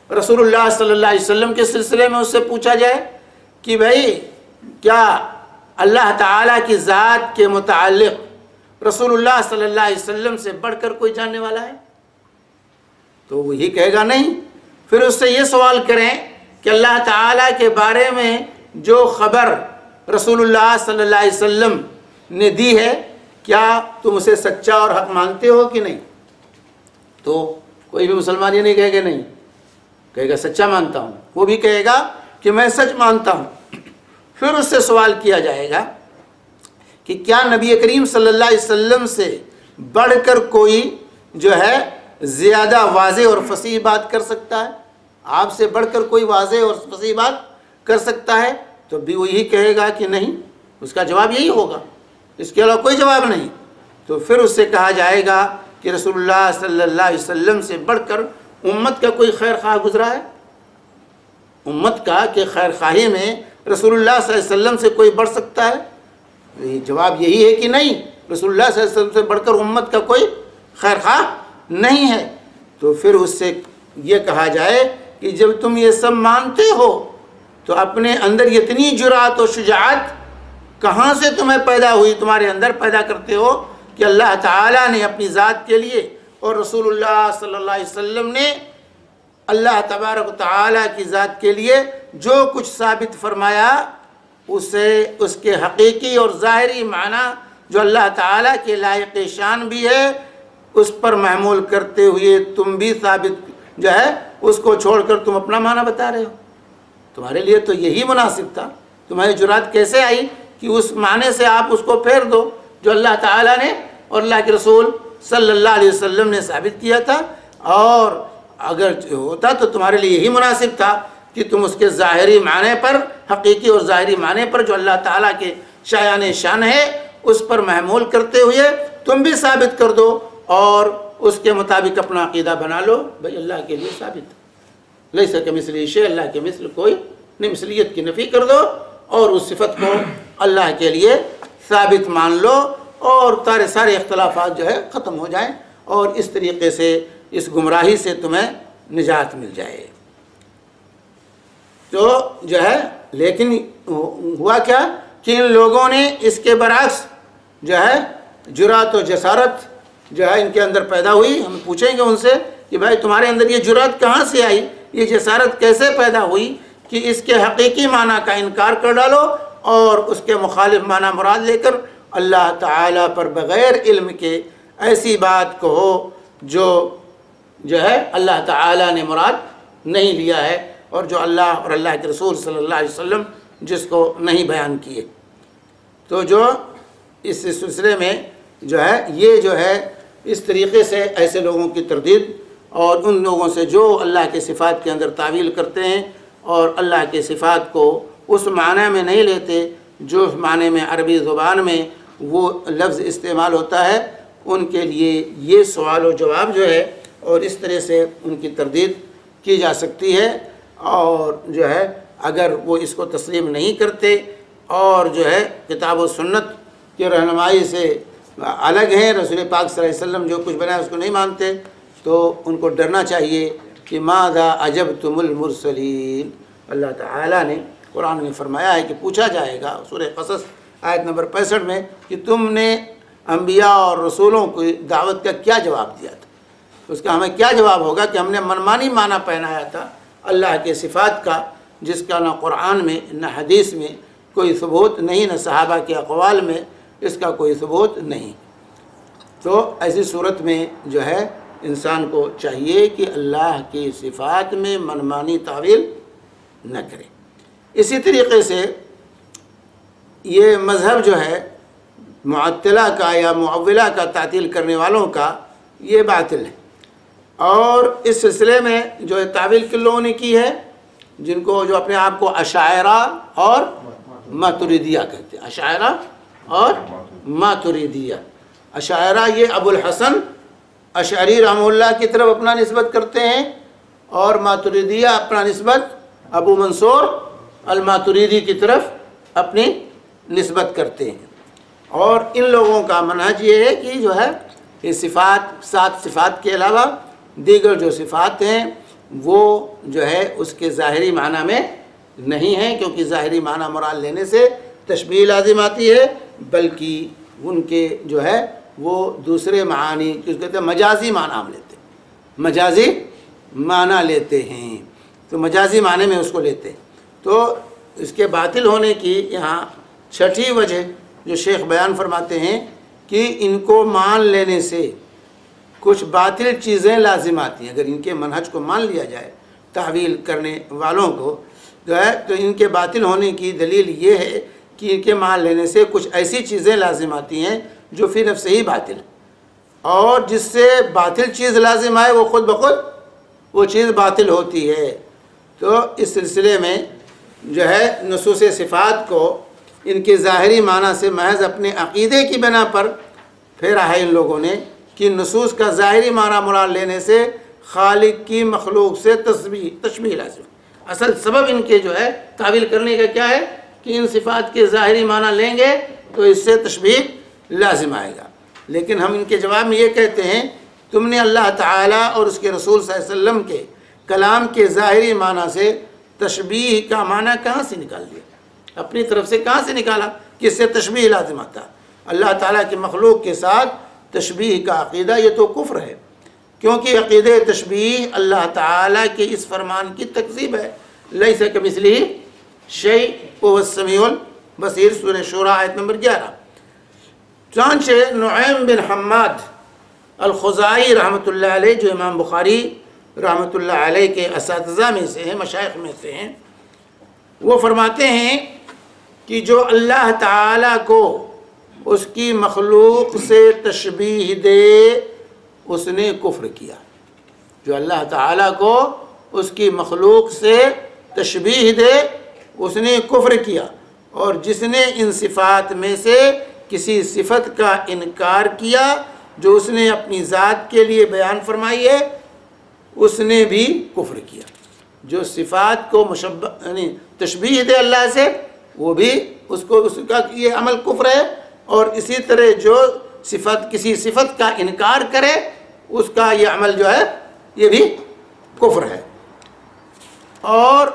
رسول اللہ صلی اللہ علیہ وسلم کے سلسلے میں اس سے پوچھا جائے کہ بھائی کیا اللہ تعالیٰ کی ذات کے متعلق رسول اللہ صلی اللہ علیہ وسلم سے بڑھ کر کوئی جاننے والا ہے؟ تو وہ یہ کہے گا نہیں۔ پھر اس سے یہ سوال کریں کہ اللہ تعالیٰ کے بارے میں جو خبر رسول اللہ صلی اللہ علیہ وسلم نے دی ہے کیا تم اسے سچا اور حق مانتے ہو کہ نہیں؟ تو کوئی بھی مسلمان یہ نہیں کہے گا نہیں، کہے گا سچا مانتا ہوں، وہ بھی کہے گا کہ میں سچ مانتا ہوں۔ پھر اس سے سوال کیا جائے گا کہ کیا نبی کریم صلی اللہ علیہ وسلم سے بڑھ کر کوئی جو ہے زیادہ واضح اور فصیح بات کر سکتا ہے؟ آپ سے بڑھ کر کوئی واضح اور فصیح بات کر سکتا ہے؟ تو بھی وہ یہی کہے گا کہ نہیں، اس کا جواب یہی ہوگا، اس کے علاوہ کوئی جواب نہیں۔ تو پھر اس سے کہا جائے گا کہ رسول اللہ صلی اللہ علیہ وسلم سے بڑھ کر امت کا کوئی خیر خواہ گزرا ہے؟ امت کا کہ خیر خواہی میں رسول اللہ صلی اللہ علیہ وسلم سے کوئی بڑھ سکتا ہے؟ جواب یہی ہے کہ نہیں، رسول اللہ صلی اللہ علیہ وسلم سے بڑھ کر امت کا کوئی خیر خواہ نہیں ہے۔ تو پھر اس سے یہ کہا جائے کہ جب تم یہ سب مانتے ہو تو اپنے اندر اتنی جرأت و شجاعت کہاں سے تمہیں پیدا ہوئی، تمہارے اندر پیدا کرتے ہو کہ اللہ تعالیٰ نے اپنی ذات کے لیے اور رسول اللہ صلی اللہ علیہ وسلم نے اللہ تبارک و تعالیٰ کی ذات کے لیے جو کچھ ثابت فرمایا اسے اس کے حقیقی اور ظاہری معنی جو اللہ تعالیٰ کے لائق شان بھی ہے اس پر محمول کرتے ہوئے تم بھی ثابت جو ہے اس کو چھوڑ کر تم اپنا معنی بتا رہے ہو۔ تمہارے لیے تو یہی مناسب تھا، تمہاری جرأت کیسے آئی کہ اس معنی سے آپ اس کو پھیر دو جو اللہ تعالیٰ نے اور اللہ کے رسول صلی اللہ علیہ وسلم نے ثابت کیا تھا؟ اور اگر ہوتا تو تمہارے لیے یہی مناسب تھا کہ تم اس کے ظاہری معنی پر، حقیقی اور ظاہری معنی پر جو اللہ تعالیٰ کے شایان شان ہے اس پر محمول کرتے ہوئے تم بھی ثابت کر دو اور اس کے مطابق اپنا عقیدہ بنا لو۔ بھئی اللہ کے لیے ثابت، لیس کمثلہ شیء، اللہ کے مثل کوئی نہیں، مثلیت کی نفی کر دو اور اس صفت کو اللہ کے لیے ثابت مان لو اور سارے اختلافات جو ہے ختم ہو جائیں اور اس طریقے سے اس گمراہی سے تمہیں نجات مل جائے۔ تو جو ہے لیکن ہوا کیا کہ ان لوگوں نے اس کے برعکس جو ہے جرأت و جسارت جو ہے ان کے اندر پیدا ہوئی۔ ہم پوچھیں گے ان سے کہ بھائی تمہارے اندر یہ جرأت کہاں سے آئی، یہ جسارت کیسے پیدا ہوئی کہ اس کے حقیقی معنی کا انکار کر ڈالو اور اس کے مخالف معنی مراد لے کر اللہ تعالیٰ پر بغیر علم کے ایسی بات کہو جو ہے اللہ تعالیٰ نے مراد نہیں لیا ہے اور جو اللہ اور اللہ کے رسول صلی اللہ علیہ وسلم جس کو نہیں بیان کیے۔ تو جو اس سلسلے میں جو ہے یہ جو ہے اس طریقے سے ایسے لوگوں کی تردید اور ان لوگوں سے جو اللہ کے صفات کے اندر تعویل کرتے ہیں اور اللہ کے صفات کو اس معنی میں نہیں لیتے جو معنی میں عربی زبان میں وہ لفظ استعمال ہوتا ہے، ان کے لیے یہ سوال و جواب جو ہے اور اس طرح سے ان کی تردید کی جا سکتی ہے۔ اور جو ہے اگر وہ اس کو تسلیم نہیں کرتے اور جو ہے کتاب و سنت کی رہنمائی سے الگ ہیں، رسول پاک صلی اللہ علیہ وسلم جو کچھ بنایا اس کو نہیں مانتے، تو ان کو ڈرنا چاہیے کہ ماذا اجبتم المرسلین۔ اللہ تعالیٰ نے قرآن میں فرمایا ہے کہ پوچھا جائے گا سورہ قصص آیت نمبر 65 میں کہ تم نے انبیاء اور رسولوں کو دعوت کا کیا جواب دیا تھا۔ اس کا ہمیں کیا جواب ہوگا کہ ہم نے منمانی معنی پہنایا تھا اللہ کے صفات کا، جس کا نہ قرآن میں نہ حدیث میں کوئی ثبوت نہیں، نہ صحابہ کے اقوال میں اس کا کوئی ثبوت نہیں۔ تو ایسی صورت میں جو ہے انسان کو چاہیے کہ اللہ کی صفات میں منمانی تعویل نہ کرے۔ اسی طریقے سے یہ مذہب جو ہے معطلہ کا یا معولہ کا تعطیل کرنے والوں کا یہ باطل ہے، اور اس سلسلے میں جو تعویل کن لوگوں نے کی ہے جن کو جو اپنے آپ کو اشاعرہ اور ماتریدیہ کہتے ہیں، اشاعرہ اور ماتریدیہ۔ اشاعرہ یہ ابو الحسن اشعری رحمہ اللہ کی طرف اپنا نسبت کرتے ہیں اور ماتریدیہ اپنا نسبت ابو منصور الماتریدی کی طرف اپنی نسبت کرتے ہیں۔ اور ان لوگوں کا منہج یہ ہے کہ جو ہے یہ صفات 7 صفات کے علاوہ دیگر جو صفات ہیں وہ جو ہے اس کے ظاہری معنی میں نہیں ہیں، کیونکہ ظاہری معنی مراد لینے سے تشبیہ لازم آتی ہے، بلکہ ان کے جو ہے وہ دوسرے معانی جس کہتے ہیں مجازی معنی ہم لیتے ہیں، مجازی معنی لیتے ہیں، تو مجازی معنی میں اس کو لیتے ہیں۔ تو اس کے باطل ہونے کی یہاں 6ٹھی وجہ جو شیخ بیان فرماتے ہیں کہ ان کو مان لینے سے کچھ باطل چیزیں لازم آتی ہیں۔ اگر ان کے منہج کو مان لیا جائے تحویل کرنے والوں کو جو ہے تو ان کے باطل ہونے کی دلیل یہ ہے کہ ان کے مان لینے سے کچھ ایسی چیزیں لازم آتی ہیں جو فی نفس ہی باطل، اور جس سے باطل چیز لازم آئے وہ خود بخود وہ چیز باطل ہوتی ہے۔ تو اس سلسلے میں جو ہے نصوص صفات کو ان کے ظاہری معنی سے محض اپنے عقیدے کی بنا پر پھیرا ہے ان لوگوں نے کہ نصوص کا ظاہری معنی مراد لینے سے خالق کی مخلوق سے تشبیہ لازم ہے۔ اصل سبب ان کے جو ہے تعویل کرنے کا کیا ہے کہ ان صفات کے ظاہری معنی لیں گے تو اس سے تشبیہ لازم آئے گا۔ لیکن ہم ان کے جواب میں یہ کہتے ہیں تم نے اللہ تعالیٰ اور اس کے رسول صلی اللہ علیہ وسلم کے کلام کے ظاہری معنی سے تشبیہ کا معنی کہاں سے نکال دیا؟ اپنی طرف سے کہاں سے نکالا کہ اس سے تشبیہ لازم آتا؟ اللہ تعالیٰ کی مخلوق کے ساتھ تشبیہ کا عقیدہ یہ تو کفر ہے، کیونکہ عقیدہ تشبیہ اللہ تعالیٰ کے اس فرمان کی تکذیب ہے، لیس کمثلہ شیء وہو السمیع البصیر، سورہ شورى آیت نمبر 11۔ چنانچہ نعیم بن حماد الخزاعی رحمۃ اللہ علیہ جو امام بخاری رحمۃ اللہ علیہ کے اساتذہ میں سے ہیں، مشائخ میں سے ہیں، وہ فرماتے ہیں کہ جو اللہ تعالیٰ کو اس کی مخلوق سے تشبیہ دے اس نے کفر کیا۔ جو اللہ تعالیٰ کو اس کی مخلوق سے تشبیہ دے اس نے کفر کیا، اور جس نے ان صفات میں سے کسی صفت کا انکار کیا جو اس نے اپنی ذات کے لیے بیان فرمائی ہے اس نے بھی کفر کیا۔ جو صفات کو یعنی تشبیہ دے اللہ سے وہ بھی اس کا یہ عمل کفر ہے، اور اسی طرح جو کسی صفت کا انکار کرے اس کا یہ عمل جو ہے یہ بھی کفر ہے۔ اور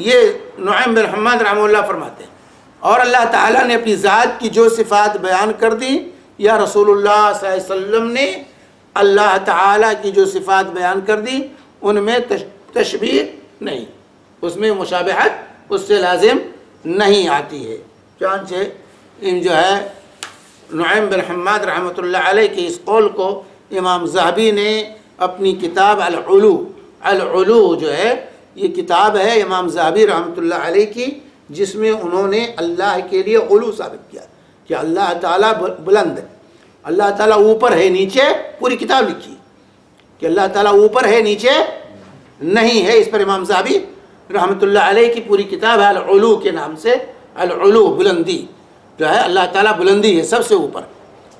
یہ نعیم بن حماد رحمہ اللہ فرماتے ہیں اور اللہ تعالیٰ نے اپنی ذات کی جو صفات بیان کر دی یا رسول اللہ صلی اللہ علیہ وسلم نے اللہ تعالیٰ کی جو صفات بیان کر دی ان میں تشبیہ نہیں، اس میں مشابہت اس سے لازم نہیں آتی ہے۔ چنانچہ ان جو ہے نعیم بن حماد رحمۃ اللہ علیہ کے اس قول کو امام ذہبی نے اپنی کتاب العلو جو ہے یہ کتاب ہے امام ذہبی رحمۃ اللہ علیہ کی، جس میں انہوں نے اللہ کے لیے علو ثابت کیا کہ اللہ تعالیٰ بلند ہے، اللہ تعالیٰ اوپر ہے نیچے، پوری کتاب لکھی کہ اللہ تعالیٰ اوپر ہے نیچے نہیں ہے۔ اس پر امام ذہبی رحمۃ اللہ علیہ کی پوری کتاب ہے العلو کے نام سے، العلو بلندی جو ہے، اللہ تعالیٰ بلندی ہے سب سے اوپر،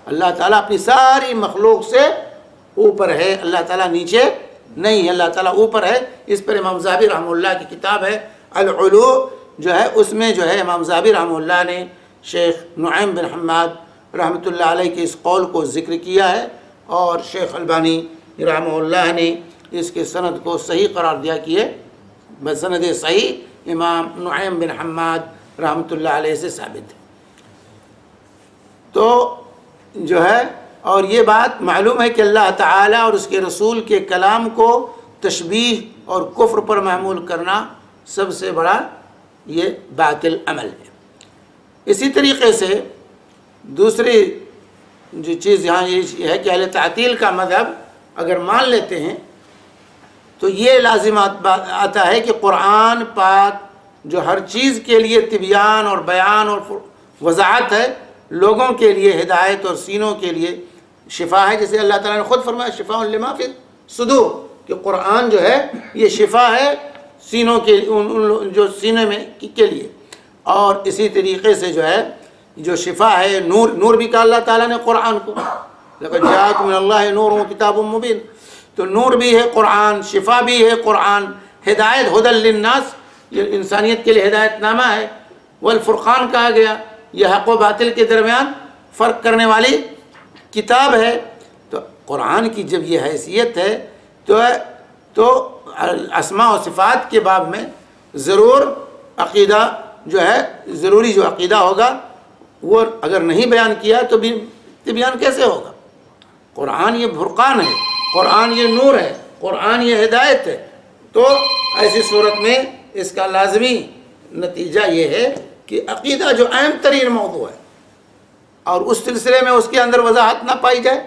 اللہ تعالیٰ اپنی ساری مخلوق سے اوپر ہے، اللہ تعالیٰ نیچے نہیں ہے، اللہ تعالیٰ اوپر ہے۔ اس پر امام ذہبی رحمہ اللہ کی کتاب ہے العلو جو ہے، اس میں جو ہے امام ذہبی رحمہ اللہ نے شیخ نعیم بن حماد رحمۃ اللہ علیہ کے اس قول کو ذکر کیا ہے، اور شیخ البانی رحمہ اللہ نے اس کے سند کو صحیح قرار دیا کہ یہ بسند صحیح امام نعیم بن حماد رحمۃ اللہ علیہ سے ثابت ہے۔ تو جو ہے اور یہ بات معلوم ہے کہ اللہ تعالیٰ اور اس کے رسول کے کلام کو تشبیہ اور کفر پر محمول کرنا سب سے بڑا یہ باطل عمل ہے۔ اسی طریقے سے دوسری جو چیز یہاں یہ ہے کہ اہل تعطیل کا مذہب اگر مان لیتے ہیں تو یہ لازم آتا ہے کہ قرآن پاک جو ہر چیز کے لیے تبیان اور بیان اور وضاحت ہے، لوگوں کے لیے ہدایت اور سینوں کے لیے شفا ہے، جیسے اللہ تعالیٰ نے خود فرمایا شفاء لما فی الصدور کہ قرآن جو ہے یہ شفا ہے سینوں کے جو سینے میں کے لیے، اور اسی طریقے سے جو ہے جو شفا ہے نور بھی کہا اللہ تعالیٰ نے قرآن کو، لقد جاءکم من اللہ نور و کتاب مبین، تو نور بھی ہے قرآن، شفا بھی ہے قرآن، ہدایت ھدی للناس یہ انسانیت کے لیے ہدایت نامہ ہے، والفرقان کہا گیا یہ حق و باطل کے درمیان فرق کرنے والی کتاب ہے۔ تو قرآن کی جب یہ حیثیت ہے تو اسماء و صفات کے باب میں ضرور عقیدہ جو ہے ضروری جو عقیدہ ہوگا وہ اگر نہیں بیان کیا تو بھی بیان کیسے ہوگا؟ قرآن یہ فرقان ہے، قرآن یہ نور ہے، قرآن یہ ہدایت ہے. تو ایسی صورت میں اس کا لازمی نتیجہ یہ ہے کہ عقیدہ جو اہم ترین موضوع ہے اور اس سلسلے میں اس کے اندر وضاحت نہ پائی جائے،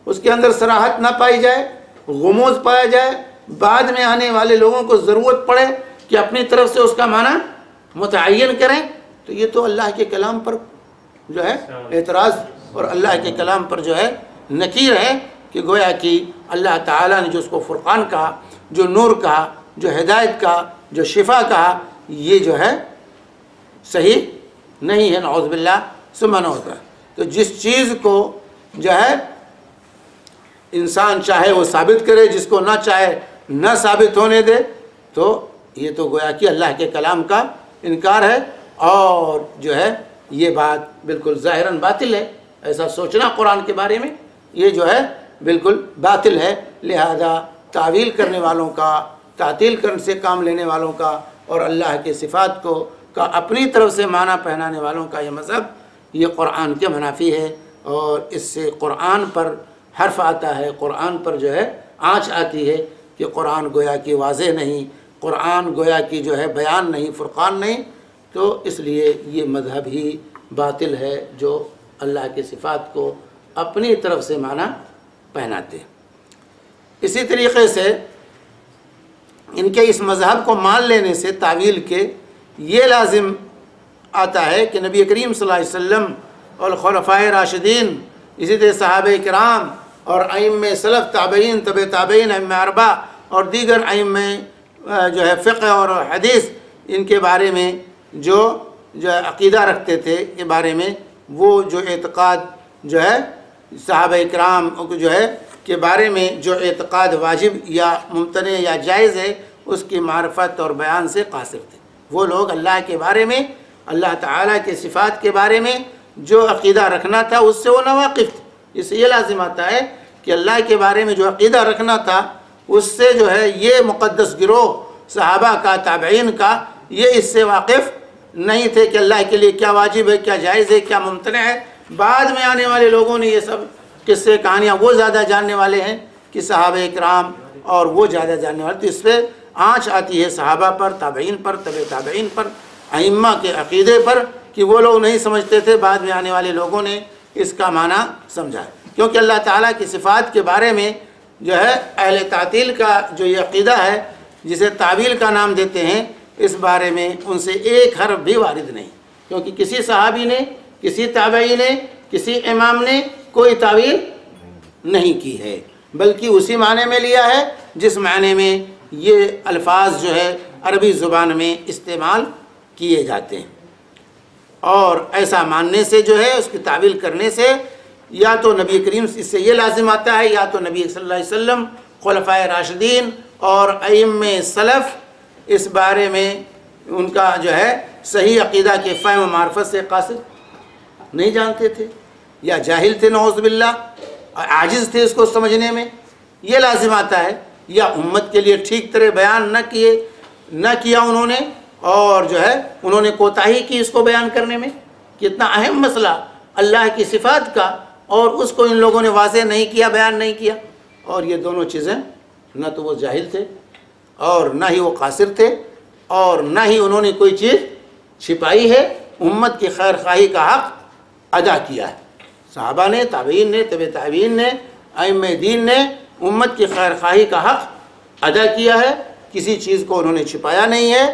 اس کے اندر صراحت نہ پائی جائے، غموض پایا جائے، بعد میں آنے والے لوگوں کو ضرورت پڑے کہ اپنی طرف سے اس کا معنی متعین کریں، تو یہ تو اللہ کے کلام پر جو ہے اعتراض اور اللہ کے کلام پر جو ہے نکیر ہے کہ گویا کہ اللہ تعالیٰ نے جو اس کو فرقان کہا، جو نور کہا، جو ہدایت کہا، جو شفا کہا، یہ جو ہے صحیح نہیں ہے، نعوذ باللہ ثم نعوذ باللہ. تو جس چیز کو جو ہے انسان چاہے وہ ثابت کرے، جس کو نہ چاہے نہ ثابت ہونے دے، تو یہ تو گویا کہ اللہ کے کلام کا انکار ہے، اور جو ہے یہ بات بالکل ظاہراً باطل ہے. ایسا سوچنا قرآن کے بارے میں یہ جو ہے بالکل باطل ہے. لہذا تعویل کرنے والوں کا، تعطیل کرنے سے کام لینے والوں کا، اور اللہ کے صفات کا اپنی طرف سے معنی پہنانے والوں کا یہ مذہب یہ قرآن کے منافی ہے، اور اس سے قرآن پر حرف آتا ہے، قرآن پر جو ہے آنچ آتی ہے کہ قرآن گویا کہ واضح نہیں، قرآن گویا کہ جو ہے بیان نہیں، فرقان نہیں. تو اس لیے یہ مذہب ہی باطل ہے جو اللہ کے صفات کو اپنی طرف سے معنی پہناتے. اسی طریقے سے ان کے اس مذہب کو مان لینے سے تعویل کے یہ لازم آتا ہے کہ نبی کریم صلی اللہ علیہ وسلم اور خلفائے راشدین، اسی طرح صحابہ کرام اور ائمہ سلف، تابعین، تبع تابعین، ائمہ اربعہ اور دیگر ائمہ جو ہے فقہ اور حدیث، ان کے بارے میں جو عقیدہ رکھتے تھے کے بارے میں، وہ جو اعتقاد جو ہے صحابہ کرام جو ہے کے بارے میں جو اعتقاد واجب یا ممتنع یا جائز ہے، اس کی معرفت اور بیان سے قاصر تھے. وہ لوگ اللہ کے بارے میں، اللہ تعالیٰ کے صفات کے بارے میں جو عقیدہ رکھنا تھا اس سے وہ ناواقف تھے. اس سے یہ لازم آتا ہے کہ اللہ کے بارے میں جو عقیدہ رکھنا تھا اس سے جو ہے یہ مقدس گروہ صحابہ کا، تابعین کا، یہ اس سے واقف نہیں تھے کہ اللہ کے لیے کیا واجب ہے، کیا جائز ہے، کیا ممتنع ہے. بعد میں آنے والے لوگوں نے یہ سب قصے کہانیاں وہ زیادہ جاننے والے ہیں کہ صحابہ کرام، اور وہ زیادہ جاننے والے. تو اس پہ آنچ آتی ہے صحابہ پر، تابعین پر، تبع تابعین پر، ائمہ کے عقیدے پر کہ وہ لوگ نہیں سمجھتے تھے، بعد میں آنے والے لوگوں نے اس کا معنی سمجھا. کیونکہ اللہ تعالیٰ کی صفات کے بارے میں جو ہے اہل تعطیل کا جو یہ عقیدہ ہے جسے تعویل کا نام دیتے ہیں، اس بارے میں ان سے ایک حرف بھی وارد نہیں. کیونکہ کسی صحابی نے، کسی تابعی نے، کسی امام نے کوئی تعویل نہیں کی ہے، بلکہ اسی معنی میں لیا ہے جس معنی میں یہ الفاظ جو ہے عربی زبان میں استعمال کیے جاتے ہیں. اور ایسا ماننے سے جو ہے اس کی تعویل کرنے سے یا تو نبی کریم، اس سے یہ لازم آتا ہے یا تو نبی صلی اللہ علیہ وسلم، خلفائے راشدین اور ائمہ سلف اس بارے میں ان کا جو ہے صحیح عقیدہ کے فہم و معرفت سے قاصر نہیں جانتے تھے، یا جاہل تھے، نعوذ باللہ، عاجز تھے اس کو سمجھنے میں. یہ لازم آتا ہے. یا امت کے لیے ٹھیک طرح بیان نہ کیا انہوں نے، اور جو ہے انہوں نے کوتاہی کی اس کو بیان کرنے میں. کتنا اہم مسئلہ اللہ کی صفات کا، اور اس کو ان لوگوں نے واضح نہیں کیا، بیان نہیں کیا. اور یہ دونوں چیزیں، نہ تو وہ جاہل تھے اور نہ ہی وہ قاصر تھے، اور نہ ہی انہوں نے کوئی چیز چھپائی ہے. امت کی خیر خواہی کا حق ادا کیا ہے. صحابہ نے، تابعین نے، تبع تابعین نے، ائمہ دین نے امت کی خیر خواہی کا حق ادا کیا ہے. کسی چیز کو انہوں نے چھپایا نہیں ہے،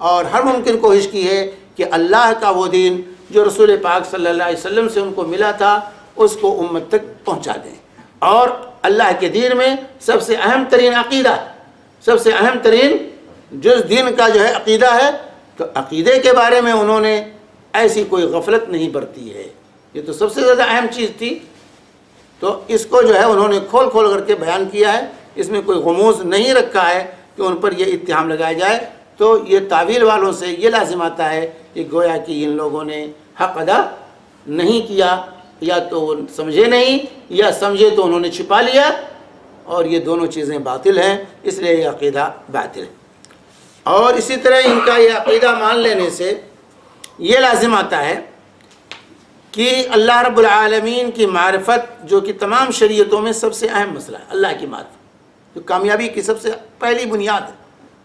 اور ہر ممکن کوشش کی ہے کہ اللہ کا وہ دین جو رسول پاک صلی اللہ علیہ وسلم سے ان کو ملا تھا اس کو امت تک پہنچا دیں. اور اللہ کے دین میں سب سے اہم ترین عقیدہ، سب سے اہم ترین جز دین کا جو ہے عقیدہ ہے، تو عقیدے کے بارے میں انہوں نے ایسی کوئی غفلت نہیں برتی ہے. یہ تو سب سے زیادہ اہم چیز تھی. تو اس کو جو ہے انہوں نے کھول کر کے بیان کیا ہے. اس میں کوئی غموض نہیں رکھا ہے کہ ان پر یہ اتہام لگایا جائے. تو یہ تعویل والوں سے یہ لازم آتا ہے کہ گویا کہ ان لوگوں نے حق ادا نہیں کیا، یا تو وہ سمجھے نہیں یا سمجھے تو انہوں نے چھپا لیا، اور یہ دونوں چیزیں باطل ہیں، اس لیے یہ عقیدہ باطل ہے۔ اور اسی طرح ان کا یہ عقیدہ مان لینے سے یہ لازم آتا ہے کہ اللہ رب العالمین کی معرفت، جو کہ تمام شریعتوں میں سب سے اہم مسئلہ ہے، اللہ کی معرفت، جو کامیابی کی سب سے پہلی بنیاد ہے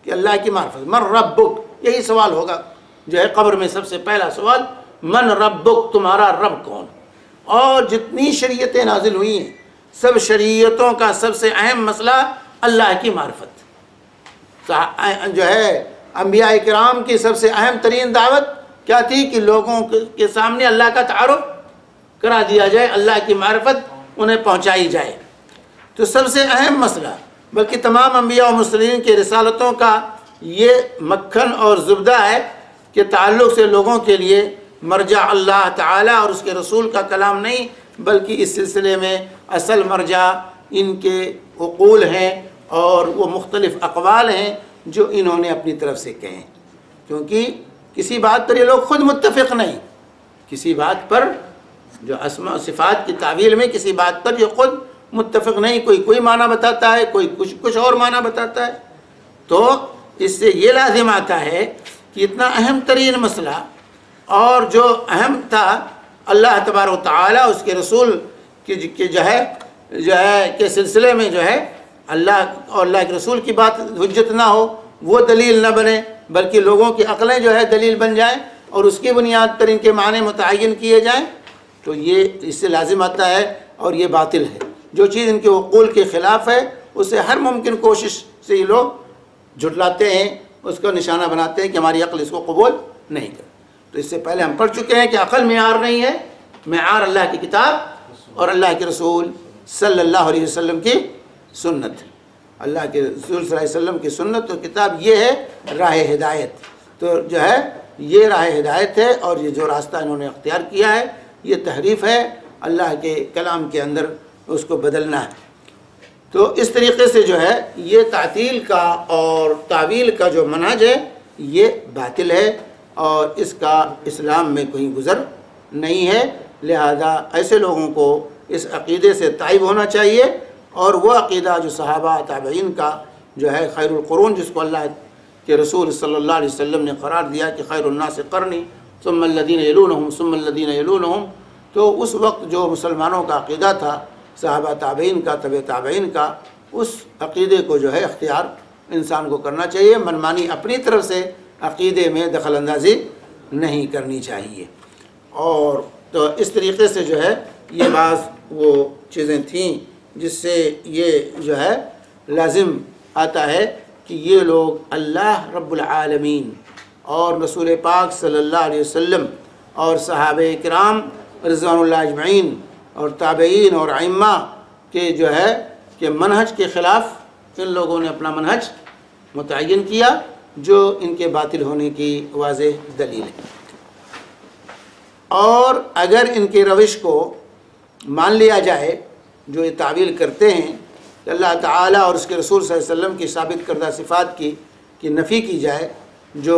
کہ اللہ کی معرفت۔ من ربک، یہی سوال ہوگا جو ہے قبر میں سب سے پہلا سوال، من ربک، تمہارا رب کون؟ اور جتنی شریعتیں نازل ہوئی ہیں سب شریعتوں کا سب سے اہم مسئلہ اللہ کی معرفت جو ہے۔ انبیاء کرام کی سب سے اہم ترین دعوت کیا تھی کہ لوگوں کے سامنے اللہ کا تعارف کرا دیا جائے، اللہ کی معرفت انہیں پہنچائی جائے۔ تو سب سے اہم مسئلہ، بلکہ تمام انبیاء و مرسلین کی رسالتوں کا یہ مکھن اور زبدہ ہے کہ تعلق سے لوگوں کے لیے مرجع اللہ تعالیٰ اور اس کے رسول کا کلام نہیں، بلکہ اس سلسلے میں اصل مرجع ان کے عقول ہیں اور وہ مختلف اقوال ہیں جو انہوں نے اپنی طرف سے کہے ہیں۔ کیونکہ کسی بات پر یہ لوگ خود متفق نہیں، کسی بات پر جو اسماء و صفات کی تعویل میں کسی بات پر یہ خود متفق نہیں، کوئی معنی بتاتا ہے، کوئی کچھ اور معنی بتاتا ہے۔ تو اس سے یہ لازم آتا ہے کہ اتنا اہم ترین مسئلہ اور جو اہم تھا اللہ تبارک و تعالیٰ اس کے رسول کی جو ہے کے سلسلے میں جو ہے اللہ اور اللہ کے رسول کی بات حجت نہ ہو، وہ دلیل نہ بنے، بلکہ لوگوں کی عقلیں جو ہے دلیل بن جائیں اور اس کی بنیاد پر ان کے معنی متعین کیے جائیں، تو یہ اس سے لازم آتا ہے اور یہ باطل ہے۔ جو چیز ان کے عقول کے خلاف ہے اسے ہر ممکن کوشش سے یہ لوگ جھٹلاتے ہیں، اس کو نشانہ بناتے ہیں کہ ہماری عقل اس کو قبول نہیں کرتی۔ تو اس سے پہلے ہم پڑھ چکے ہیں کہ عقل معیار نہیں ہے، معیار اللہ کی کتاب اور اللہ کے رسول صلی اللہ علیہ وسلم کی سنت۔ اللہ کے رسول صلی اللہ علیہ وسلم کی سنت اور کتاب یہ ہے راہ ہدایت۔ تو جو ہے یہ راہ ہدایت ہے، اور یہ جو راستہ انہوں نے اختیار کیا ہے یہ تحریف ہے، اللہ کے کلام کے اندر اس کو بدلنا ہے۔ تو اس طریقے سے جو ہے یہ تعطیل کا اور تعویل کا جو منہج ہے یہ باطل ہے، اور اس کا اسلام میں کوئی گزر نہیں ہے۔ لہذا ایسے لوگوں کو اس عقیدے سے تائب ہونا چاہیے، اور وہ عقیدہ جو صحابہ تابعین کا جو ہے خیر القرون، جس کو اللہ کے رسول صلی اللہ علیہ وسلم نے قرار دیا کہ خیر الناس قرنی ثم الذین یلونہم ثم الذین یلونہم، تو اس وقت جو مسلمانوں کا عقیدہ تھا صحابہ تابعین کا، تبع تابعین کا، اس عقیدے کو جو ہے اختیار انسان کو کرنا چاہیے، منمانی اپنی طرف سے عقیدے میں دخل اندازی نہیں کرنی چاہیے۔ اور تو اس طریقے سے جو ہے یہ بعض وہ چیزیں تھیں جس سے یہ جو ہے لازم آتا ہے کہ یہ لوگ اللہ رب العالمین اور رسول پاک صلی اللہ علیہ وسلم اور صحابہ کرام رضوان اللہ اجمعین اور تابعین اور ائمہ کے جو ہے کہ منہج کے خلاف ان لوگوں نے اپنا منہج متعین کیا، جو ان کے باطل ہونے کی واضح دلیل ہے۔ اور اگر ان کے روش کو مان لیا جائے جو یہ تعویل کرتے ہیں کہ اللہ تعالیٰ اور اس کے رسول صلی اللہ علیہ وسلم کی ثابت کردہ صفات کی نفی کی جائے، جو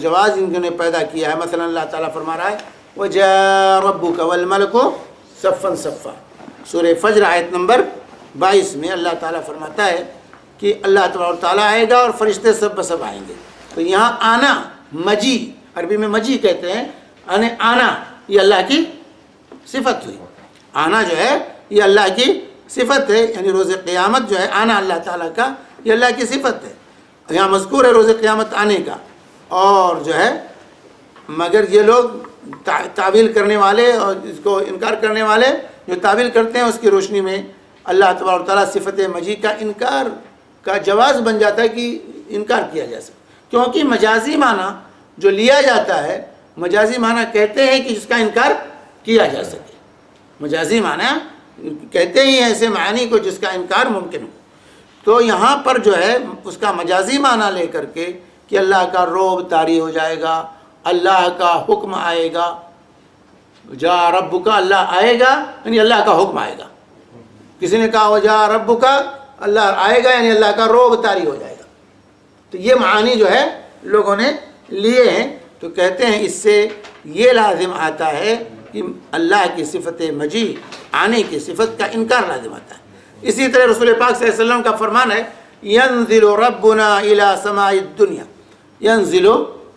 جواز انہوں نے پیدا کیا ہے، مثلا اللہ تعالیٰ فرما رہا ہے وَجَاءَ رَبُّكَ وَالْمَلَكُ صَفًّا صَفًّا، سورہ فجر آیت نمبر 22 میں اللہ تعالیٰ فرماتا ہے کہ اللہ تعالیٰ آئے گا اور فرشتے سب بسب آئیں گے۔ تو یہاں آنا، مجی، عربی میں مجی کہتے ہیں، آنا یہ اللہ کی صفت ہوئی، آنا جو ہے یہ اللہ کی صفت ہے، یعنی روز قیامت جو ہے آنا اللہ تعالیٰ کا یہ اللہ کی صفت ہے، یہاں مذکور ہے روز قیامت آنے کا۔ اور جو ہے مگر یہ لوگ تعویل کرنے والے اور اس کو انکار کرنے والے جو تعویل کرتے ہیں اس کی روشنی میں اللہ تبارک و تعالیٰ صفت مجی کا انکار کا جواز بن جاتا ہے کہ انکار کیا جا سکے، کیونکہ مجازی معنی جو لیا جاتا ہے، مجازی معنی کہتے ہیں کہ جس کا انکار کیا جا سکے، مجازی معنی کہتے ہی ایسے معنی کو جس کا انکار ممکن ہو۔ تو یہاں پر جو ہے اس کا مجازی معنی لے کر کے کہ اللہ کا روب طاری ہو جائے گا، اللہ کا حکم آئے گا، جا رب کا اللہ آئے گا یعنی اللہ کا حکم آئے گا، کسی نے کہا جا رب کا اللہ آئے گا یعنی اللہ کا روب طاری ہو جائے گا، تو یہ معانی جو ہے لوگوں نے لیے ہیں۔ تو کہتے ہیں اس سے یہ لازم آتا ہے کہ اللہ کی صفت مجی آنے کی صفت کا انکار لازم آتا ہے۔ اسی طرح رسول پاک صلی اللہ علیہ وسلم کا فرمان ہے ینزل ربنا الی سماء الدنیا، ینزل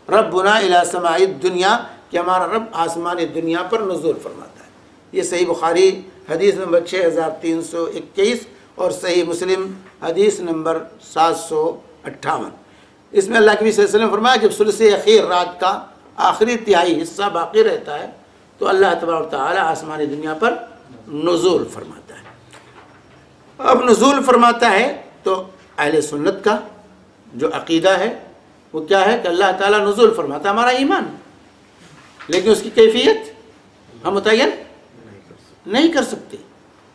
ربنا الی سماء الدنیا، کہ ہمارا رب آسمان دنیا پر نزول فرماتا ہے۔ یہ صحیح بخاری حدیث نمبر 6321 اور صحیح مسلم حدیث نمبر 758۔ اس میں اللہ کے نبی صلی اللہ علیہ وسلم فرمایا جب ثلث اخیر رات کا آخری تہائی حصہ باقی رہتا ہے تو اللہ تبارک و تعالی آسمان دنیا پر نزول فرماتا ہے۔ اب نزول فرماتا ہے تو اہل سنت کا جو عقیدہ ہے وہ کیا ہے کہ اللہ تعالیٰ نزول فرماتا ہے، ہمارا ایمان ہے، لیکن اس کی کیفیت ہم متعین نہیں کر سکتے۔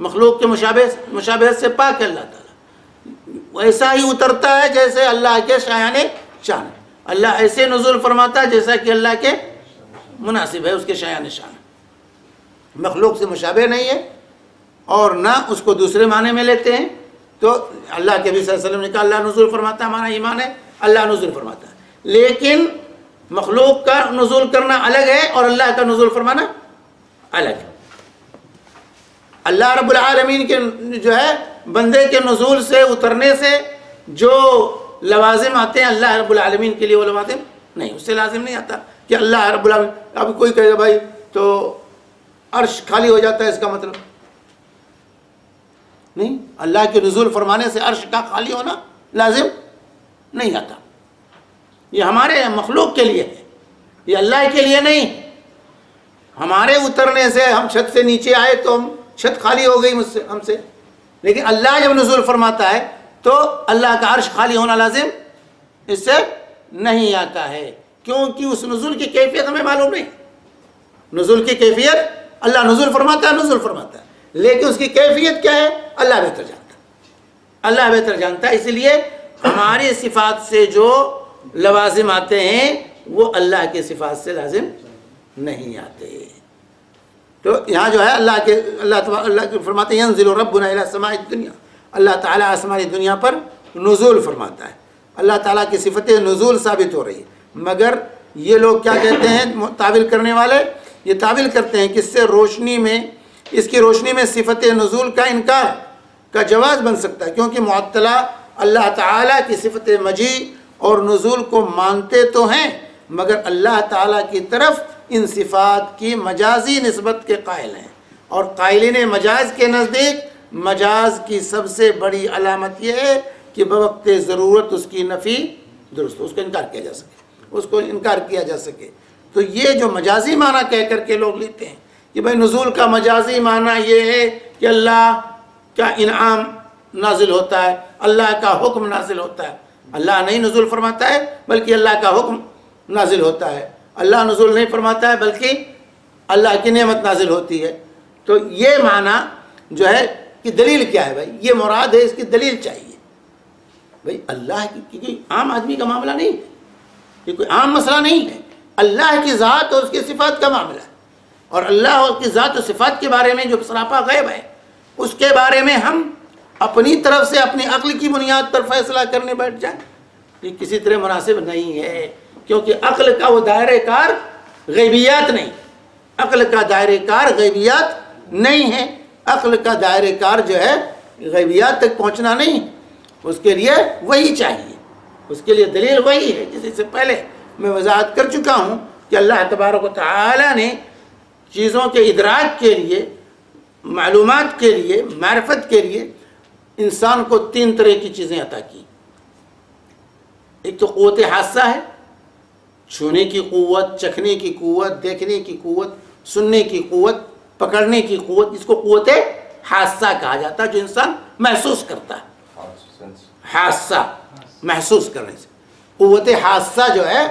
مخلوق کے مشابہت سے پاک ہے اللہ تعالیٰ، ویسا ہی اترتا ہے جیسے اللہ کے شایان شان ہے۔ اللہ ایسے نزول فرماتا ہے جیسا کہ اللہ کے مناسب ہے، اس کے شایان شان ہے، مخلوق سے مشابہ نہیں ہے اور نہ اس کو دوسرے معنی میں لیتے ہیں۔ تو اللہ کے نبی صلی اللہ علیہ وسلم نے کہا اللہ نزول فرماتا ہے، ہمارا ایمان ہے اللہ نزول فرماتا ہے، لیکن مخلوق کا نزول کرنا الگ ہے اور اللہ کا نزول فرمانا الگ ہے۔ اللہ رب العالمین کے جو ہے بندے کے نزول سے اترنے سے جو لوازم آتے ہیں اللہ رب العالمین کے لیے وہ لوازم نہیں، اس سے لازم نہیں آتا کہ اللہ رب العالمین۔ اب کوئی کہے گا بھائی تو عرش خالی ہو جاتا ہے، اس کا مطلب نہیں، اللہ کے نزول فرمانے سے عرش کا خالی ہونا لازم نہیں آتا۔ یہ ہمارے مخلوق کے لیے ہے، یہ اللہ کے لیے نہیں۔ ہمارے اترنے سے ہم چھت سے نیچے آئے تو ہم چھت خالی ہو گئی ہم سے، لیکن اللہ جب نزول فرماتا ہے تو اللہ کا عرش خالی ہونا لازم اس سے نہیں آتا ہے، کیونکہ اس نزول کی کیفیت ہمیں معلوم نہیں۔ نزول کی کیفیت اللہ نزول فرماتا ہے، نزول فرماتا ہے، لیکن اس کی کیفیت کیا ہے اللہ بہتر جانتا ہے، اللہ بہتر جانتا ہے۔ اس لیے ہماری صفات سے جو لوازم آتے ہیں وہ اللہ کے صفات سے لازم نہیں آتے۔ تو یہاں جو ہے اللہ کے فرماتے ہیں ینزل ربنا الی سماء الدنیا، اللہ تعالیٰ آسمانی دنیا پر نزول فرماتا ہے، اللہ تعالیٰ کی صفت نزول ثابت ہو رہی ہے۔ مگر یہ لوگ کیا کہتے ہیں تعویل کرنے والے، یہ تعویل کرتے ہیں کہ اس کی روشنی میں صفت نزول کا انکار کا جواز بن سکتا ہے، کیونکہ معطلہ اللہ تعالیٰ کی صفت مجیء اور نزول کو مانتے تو ہیں مگر اللہ تعالیٰ کی طرف ان صفات کی مجازی نسبت کے قائل ہیں، اور قائلین مجاز کے نزدیک مجاز کی سب سے بڑی علامت یہ ہے کہ بوقت ضرورت اس کی نفی درست، اس کو انکار کیا جا سکے، اس کو انکار کیا جا سکے۔ تو یہ جو مجازی معنی کہہ کر کے لوگ لیتے ہیں کہ بھئی نزول کا مجازی معنی یہ ہے کہ اللہ کا انعام نازل ہوتا ہے، اللہ کا حکم نازل ہوتا ہے، اللہ نہیں نزول فرماتا ہے بلکہ اللہ کا حکم نازل ہوتا ہے، اللہ نزول نہیں فرماتا ہے بلکہ اللہ کی نعمت نازل ہوتی ہے۔ تو یہ معنی جو ہے کہ دلیل کیا ہے بھائی، یہ مراد ہے، اس کی دلیل چاہیے بھائی۔ اللہ کی کیونکہ عام آدمی کا معاملہ نہیں ہے، یہ کوئی عام مسئلہ نہیں ہے، اللہ کی ذات اور اس کی صفات کا معاملہ ہے، اور اللہ کی ذات و صفات کے بارے میں جو سراپا غیب ہے اس کے بارے میں ہم اپنی طرف سے اپنی عقل کی بنیاد پر فیصلہ کرنے بیٹھ جائیں، یہ کسی طرح مناسب نہیں ہے، کیونکہ عقل کا وہ دائرہ کار غیبیات نہیں، عقل کا دائرہ کار غیبیات نہیں ہے، عقل کا دائرہ کار جو ہے غیبیات تک پہنچنا نہیں، اس کے لیے وہی چاہیے، اس کے لیے دلیل وہی ہے، جس سے پہلے میں وضاحت کر چکا ہوں کہ اللہ تبارک و تعالی نے چیزوں کے ادراک کے لیے، معلومات کے لیے، معرفت کے لیے انسان کو 3 طرح کی چیزیں عطا کی۔ ایک تو قوت حاسہ ہے، چھونے کی قوت، چکھنے کی قوت، دیکھنے کی قوت، سننے کی قوت، پکڑنے کی قوت، اس کو قوت حاسہ کہا جاتا ہے، جو انسان محسوس کرتا ہے، حاسہ محسوس کرنے سے۔ قوت حاسہ جو ہے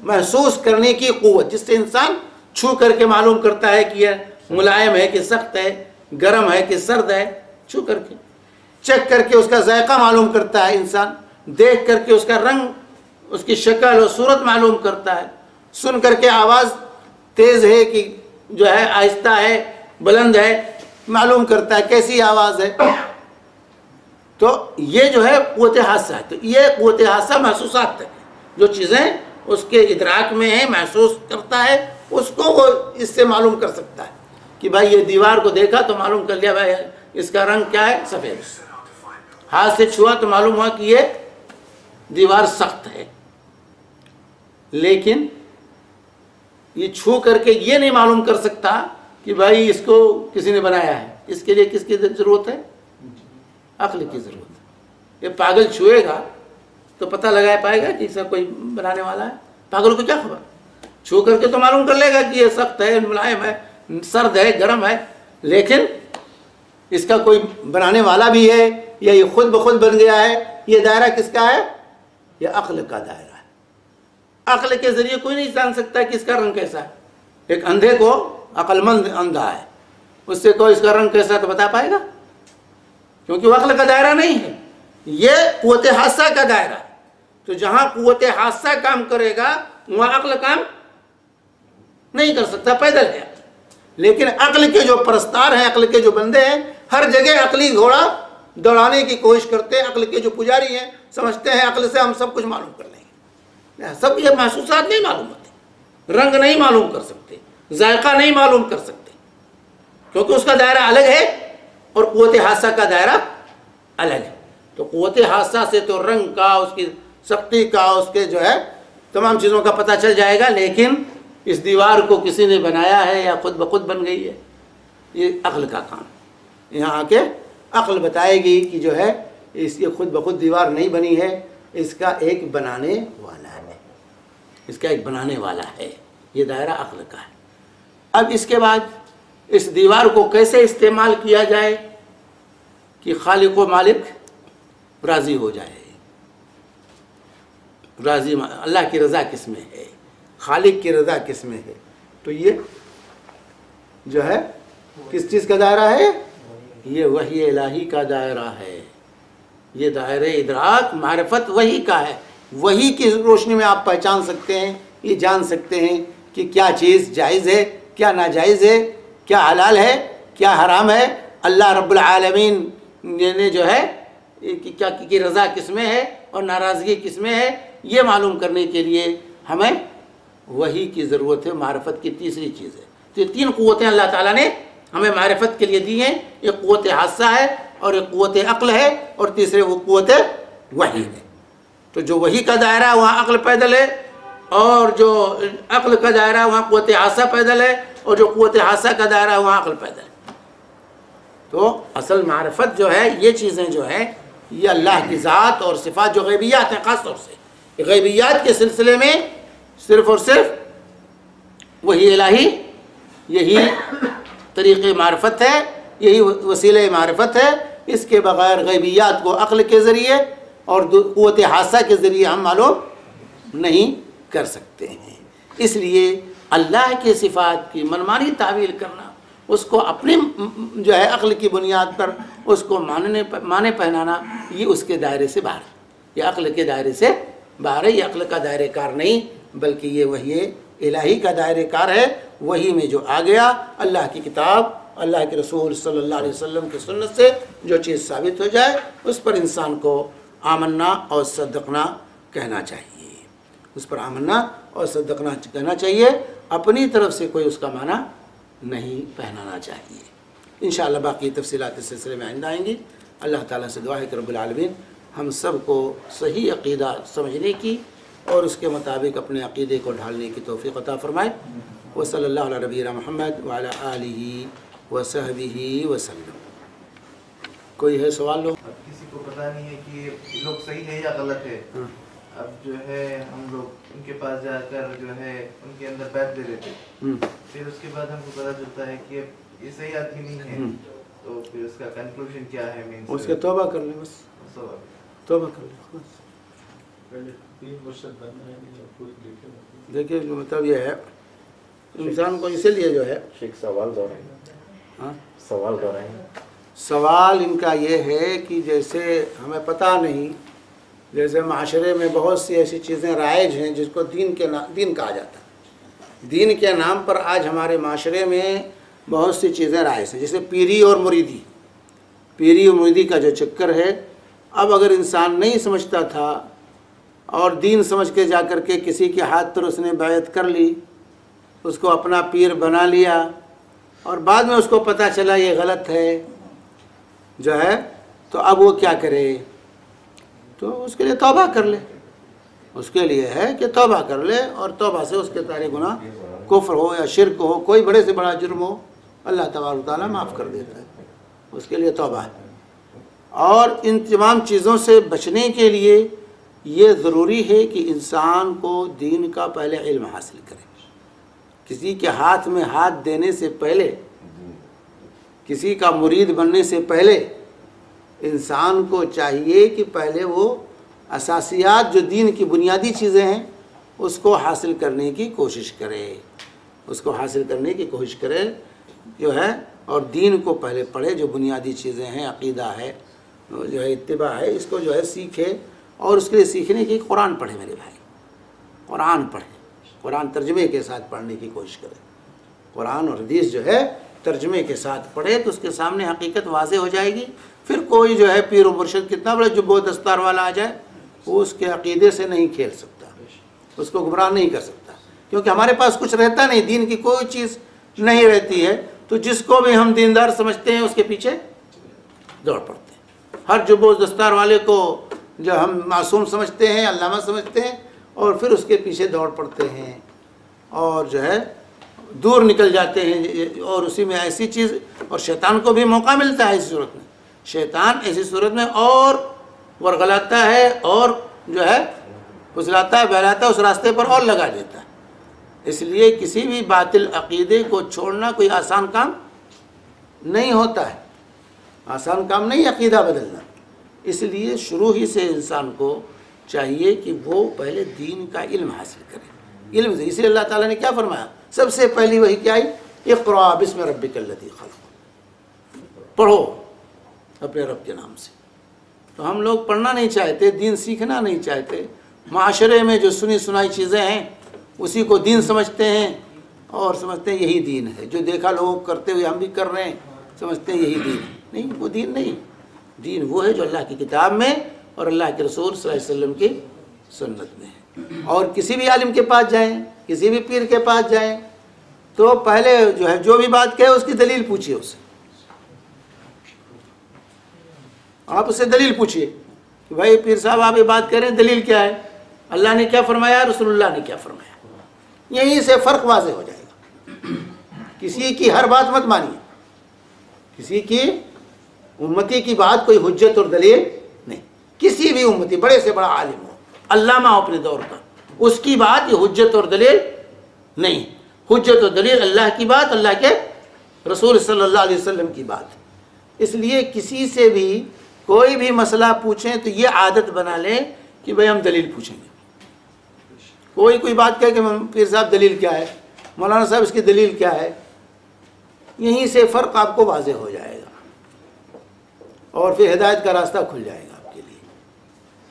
محسوس کرنے کی قوت، جس سے انسان چھو کر کے معلوم کرتا ہے کہ یہ ملائم ہے کہ سخت ہے، گرم ہے کہ سرد ہے، چھو کر کے، چکھ کر کے اس کا ذائقہ معلوم کرتا ہے انسان، دیکھ کر کے اس کا رنگ، اس کی شکل اور صورت معلوم کرتا ہے، سن کر کے آواز تیز ہے کہ جو ہے آہستہ ہے، بلند ہے، معلوم کرتا ہے کیسی آواز ہے۔ تو یہ جو ہے قوت حاسہ ہے، تو یہ قوت حاسہ محسوسات تک ہے، جو چیزیں اس کے ادراک میں ہیں، محسوس کرتا ہے، اس کو وہ اس سے معلوم کر سکتا ہے۔ کہ بھائی یہ دیوار کو دیکھا تو معلوم کر لیا بھائی اس کا رنگ کیا ہے؟ سفید. ہاتھ سے چھوا تو معلوم ہوا کہ یہ دیوار سخت ہے. لیکن یہ چھو کر کے یہ نہیں معلوم کر سکتا کہ بھائی اس کو کسی نے بنایا ہے. اس کے لیے کس کی ضرورت ہے؟ عقل کی ضرورت ہے. یہ پاگل چھوئے گا تو پتہ لگا پائے گا کہ اس کا کوئی بنانے والا ہے؟ پاگل کو کیا خبر؟ چھو کر کے تو معلوم کر لے گا کہ یہ سخت ہے، ملائم ہے، سرد ہے، گرم ہے، لیکن اس کا کوئی بنانے والا بھی ہے یا یہ خود بخود بن گیا ہے؟ یہ دائرہ کس کا ہے؟ یہ عقل کا دائرہ ہے. عقل کے ذریعے کوئی نہیں جان سکتا کہ اس کا رنگ کیسا ہے. ایک اندھے کو، عقل مند اندھا ہے، اس سے کوئی اس کا رنگ کیسا ہے تو بتا پائے گا؟ کیونکہ وہ عقل کا دائرہ نہیں ہے، یہ قوت حادثہ کا دائرہ ہے. تو جہاں قوت حادثہ کام کرے گا وہاں عقل کام نہیں کر سکتا، پیدل ہے. لیکن عقل کے جو پرستار ہیں، عقل کے جو بندے ہیں، ہر جگہ عقلی گھوڑا دوڑانے کی کوشش کرتے ہیں. عقل کے جو پجاری ہیں سمجھتے ہیں عقل سے ہم سب کچھ معلوم کر لیں گے. سب یہ محسوسات نہیں معلوم ہوتے، رنگ نہیں معلوم کر سکتے، ذائقہ نہیں معلوم کر سکتے، کیونکہ اس کا دائرہ الگ ہے اور قوت حادثہ کا دائرہ الگ ہے. تو قوت حادثہ سے تو رنگ کا، اس کی سختی کا، اس کے جو ہے تمام چیزوں کا پتہ چل جائے گا. لیکن اس دیوار کو کسی نے بنایا ہے یا خود بخود بن گئی ہے، یہ عقل کا کام. یہاں آ کے عقل بتائے گی کہ جو ہے اس کی خود بخود دیوار نہیں بنی ہے، اس کا ایک بنانے والا ہے، اس کا ایک بنانے والا ہے. یہ دائرہ عقل کا ہے. اب اس کے بعد اس دیوار کو کیسے استعمال کیا جائے کہ خالق و مالک راضی ہو جائے. راضی اللہ کی رضا کس میں ہے، خالق کی رضا کس میں ہے؟ تو یہ جو ہے کس چیز کا دائرہ ہے؟ یہ وحی الہی کا دائرہ ہے. یہ دائرہ ادراک معرفت وحی کا ہے. وحی کی روشنی میں آپ پہچان سکتے ہیں، یہ جان سکتے ہیں کہ کیا چیز جائز ہے، کیا ناجائز ہے، کیا حلال ہے، کیا حرام ہے. اللہ رب العالمین نے جو ہے کیا کی رضا کس میں ہے اور ناراضگی کس میں ہے، یہ معلوم کرنے کے لیے ہمیں وحی کی ضرورت ہے. معرفت کی تیسری چیز ہے. تو یہ تین قوتیں اللہ تعالیٰ نے ہمیں معرفت کے لیے دی ہیں. ایک قوت حادثہ ہے اور ایک قوت عقل ہے اور تیسرے وہ قوت وحی ہے. تو جو وحی کا دائرہ ہے وہاں عقل پیدل ہے، اور جو عقل کا دائرہ ہے وہاں قوت حادثہ پیدل ہے، اور جو قوت حادثہ کا دائرہ ہے وہاں عقل پیدل ہے. تو اصل معرفت جو ہے، یہ چیزیں جو ہیں، یہ اللہ کی ذات اور صفات جو غیبیات ہیں، خاص طور سے غیبیات کے سلسلے میں صرف اور صرف وحی الہی یہی طریق معرفت ہے، یہی وسیلہ معرفت ہے. اس کے بغیر غیبیات کو عقل کے ذریعے اور قوت حادثہ کے ذریعے ہم معلوم نہیں کر سکتے ہیں. اس لیے اللہ کے صفات کی منمانی تعویل کرنا، اس کو اپنی جو ہے عقل کی بنیاد پر اس کو معنی پہنانا، یہ اس کے دائرے سے باہر ہے. یہ عقل کے دائرے سے باہر ہے. یہ عقل کا دائرہ کار نہیں بلکہ یہ وحی الہی کا دائرہ کار ہے. وحی میں جو آ گیا، اللہ کی کتاب، اللہ کے رسول صلی اللہ علیہ وسلم کی سنت سے جو چیز ثابت ہو جائے اس پر انسان کو آمنا اور صدقنا کہنا چاہیے. اس پر آمنا اور صدقنا کہنا چاہیے. اپنی طرف سے کوئی اس کا معنی نہیں پہنانا چاہیے. انشاءاللہ باقی تفصیلات اس سلسلے میں آئندہ آئیں گی. اللہ تعالیٰ سے دعا ہے کہ رب العالمین ہم سب کو صحیح عقیدہ سمجھنے کی اور اس کے مطابق اپنے عقیدے کو ڈھالنے کی توفیق عطا فرمائے. وصلی اللہ علیہ نبینا محمد وعلی آلہ وصحبہ وسلم. کوئی ہے سوال لوگ؟ اب کسی کو پتہ نہیں ہے کہ لوگ صحیح ہے یا غلط ہے. اب جو ہے ہم لوگ ان کے پاس جا کر جو ہے ان کے اندر بیعت دے دیتے، پھر اس کے بعد ہم کو پتہ چلتا ہے کہ یہ صحیح آدمی نہیں ہے، تو پھر اس کا کنکلوژن کیا ہے؟ مینس اس کے توبہ کر لیں، بس توبہ کر لیں. دیکھیے جو مطلب یہ ہے انسان کو اسی لیے جو ہے سوال کر رہے ہیں. سوال ان کا یہ ہے کہ جیسے ہمیں پتہ نہیں، جیسے معاشرے میں بہت سی ایسی چیزیں رائج ہیں جس کو دین کہا جاتا ہے. دین کے نام پر آج ہمارے معاشرے میں بہت سی چیزیں رائج ہیں، جیسے پیری اور مریدی. پیری اور مریدی کا جو چکر ہے، اب اگر انسان نہیں سمجھتا تھا اور دین سمجھ کے جا کر کے کسی کے ہاتھ پر اس نے بیعت کر لی، اس کو اپنا پیر بنا لیا، اور بعد میں اس کو پتہ چلا یہ غلط ہے جو ہے، تو اب وہ کیا کرے؟ تو اس کے لیے توبہ کر لے، اس کے لیے ہے کہ توبہ کر لے، اور توبہ سے اس کے سارے گناہ، کفر ہو یا شرک ہو، کوئی بڑے سے بڑا جرم ہو، اللہ تبارک و تعالیٰ معاف کر دیتا ہے، اس کے لیے توبہ ہے۔ اور ان تمام چیزوں سے بچنے کے لیے یہ ضروری ہے کہ انسان کو دین کا پہلے علم حاصل کرے۔ کسی کے ہاتھ میں ہاتھ دینے سے پہلے، کسی کا مرید بننے سے پہلے انسان کو چاہیے کہ پہلے وہ اساسیات جو دین کی بنیادی چیزیں ہیں اس کو حاصل کرنے کی کوشش کرے، اس کو حاصل کرنے کی کوشش کرے جو ہے، اور دین کو پہلے پڑھے، جو بنیادی چیزیں ہیں، عقیدہ ہے، جو ہے اتباع ہے، اس کو جو ہے سیکھے۔ اور اس کے لیے سیکھنے کی قرآن پڑھے میرے بھائی، قرآن پڑھے، قرآن ترجمے کے ساتھ پڑھنے کی کوشش کرے۔ قرآن اور حدیث جو ہے ترجمے کے ساتھ پڑھے تو اس کے سامنے حقیقت واضح ہو جائے گی۔ پھر کوئی جو ہے پیر و مرشد کتنا بڑا جب و دستار والا آ جائے، وہ اس کے عقیدے سے نہیں کھیل سکتا، اس کو گمراہ نہیں کر سکتا، کیونکہ ہمارے پاس کچھ رہتا نہیں، دین کی کوئی چیز نہیں رہتی ہے، تو جس کو بھی ہم دیندار سمجھتے ہیں اس کے پیچھے دوڑ پڑتے ہیں۔ ہر جب و دستار والے کو جو ہم معصوم سمجھتے ہیں، علامہ سمجھتے ہیں، اور پھر اس کے پیچھے دوڑ پڑتے ہیں اور جو ہے دور نکل جاتے ہیں، اور اسی میں ایسی چیز، اور شیطان کو بھی موقع ملتا ہے اس صورت میں، شیطان ایسی صورت میں اور ورغلاتا ہے، اور جو ہے پھسلاتا ہے، بہلاتا ہے، اس راستے پر اور لگا دیتا ہے۔ اس لیے کسی بھی باطل عقیدے کو چھوڑنا کوئی آسان کام نہیں ہوتا ہے، آسان کام نہیں عقیدہ بدلنا۔ اس لیے شروع ہی سے انسان کو چاہیے کہ وہ پہلے دین کا علم حاصل کرے، علم سے۔ اسی لیے اللہ تعالیٰ نے کیا فرمایا؟ سب سے پہلی وحی کیا آئی؟ اقرأ بسم ربک الذی خلق، پڑھو اپنے رب کے نام سے۔ تو ہم لوگ پڑھنا نہیں چاہتے، دین سیکھنا نہیں چاہتے، معاشرے میں جو سنی سنائی چیزیں ہیں اسی کو دین سمجھتے ہیں، اور سمجھتے ہیں یہی دین ہے، جو دیکھا لوگ کرتے ہوئے ہم بھی کر رہے ہیں، سمجھتے ہیں یہی دین ہے۔ نہیں، وہ دین نہیں، دین وہ ہے جو اللہ کی کتاب میں اور اللہ کے رسول صلی اللہ علیہ وسلم کی سنت میں ہے۔ اور کسی بھی عالم کے پاس جائیں، کسی بھی پیر کے پاس جائیں، تو پہلے جو ہے جو بھی بات کہے اس کی دلیل پوچھیے اس سے، آپ اس سے دلیل پوچھیے کہ بھائی پیر صاحب آپ یہ بات کہہ رہے ہیں، دلیل کیا ہے؟ اللہ نے کیا فرمایا، رسول اللہ نے کیا فرمایا؟ یہیں سے فرق واضح ہو جائے گا۔ کسی کی ہر بات مت مانیے، کسی کی امتی کی بات کوئی حجت اور دلیل نہیں۔ کسی بھی امتی، بڑے سے بڑا عالم ہو، علامہ ہو اپنے دور کا، اس کی بات یہ حجت اور دلیل نہیں۔ حجت اور دلیل اللہ کی بات، اللہ کے رسول صلی اللہ علیہ وسلم کی بات۔ اس لیے کسی سے بھی کوئی بھی مسئلہ پوچھیں تو یہ عادت بنا لیں کہ بھئی ہم دلیل پوچھیں گے۔ کوئی بات کہے کہ پیر صاحب دلیل کیا ہے، مولانا صاحب اس کی دلیل کیا ہے، یہیں سے فرق آپ کو واضح ہو جائے گا، اور پھر ہدایت کا راستہ کھل جائے گا آپ کے لیے۔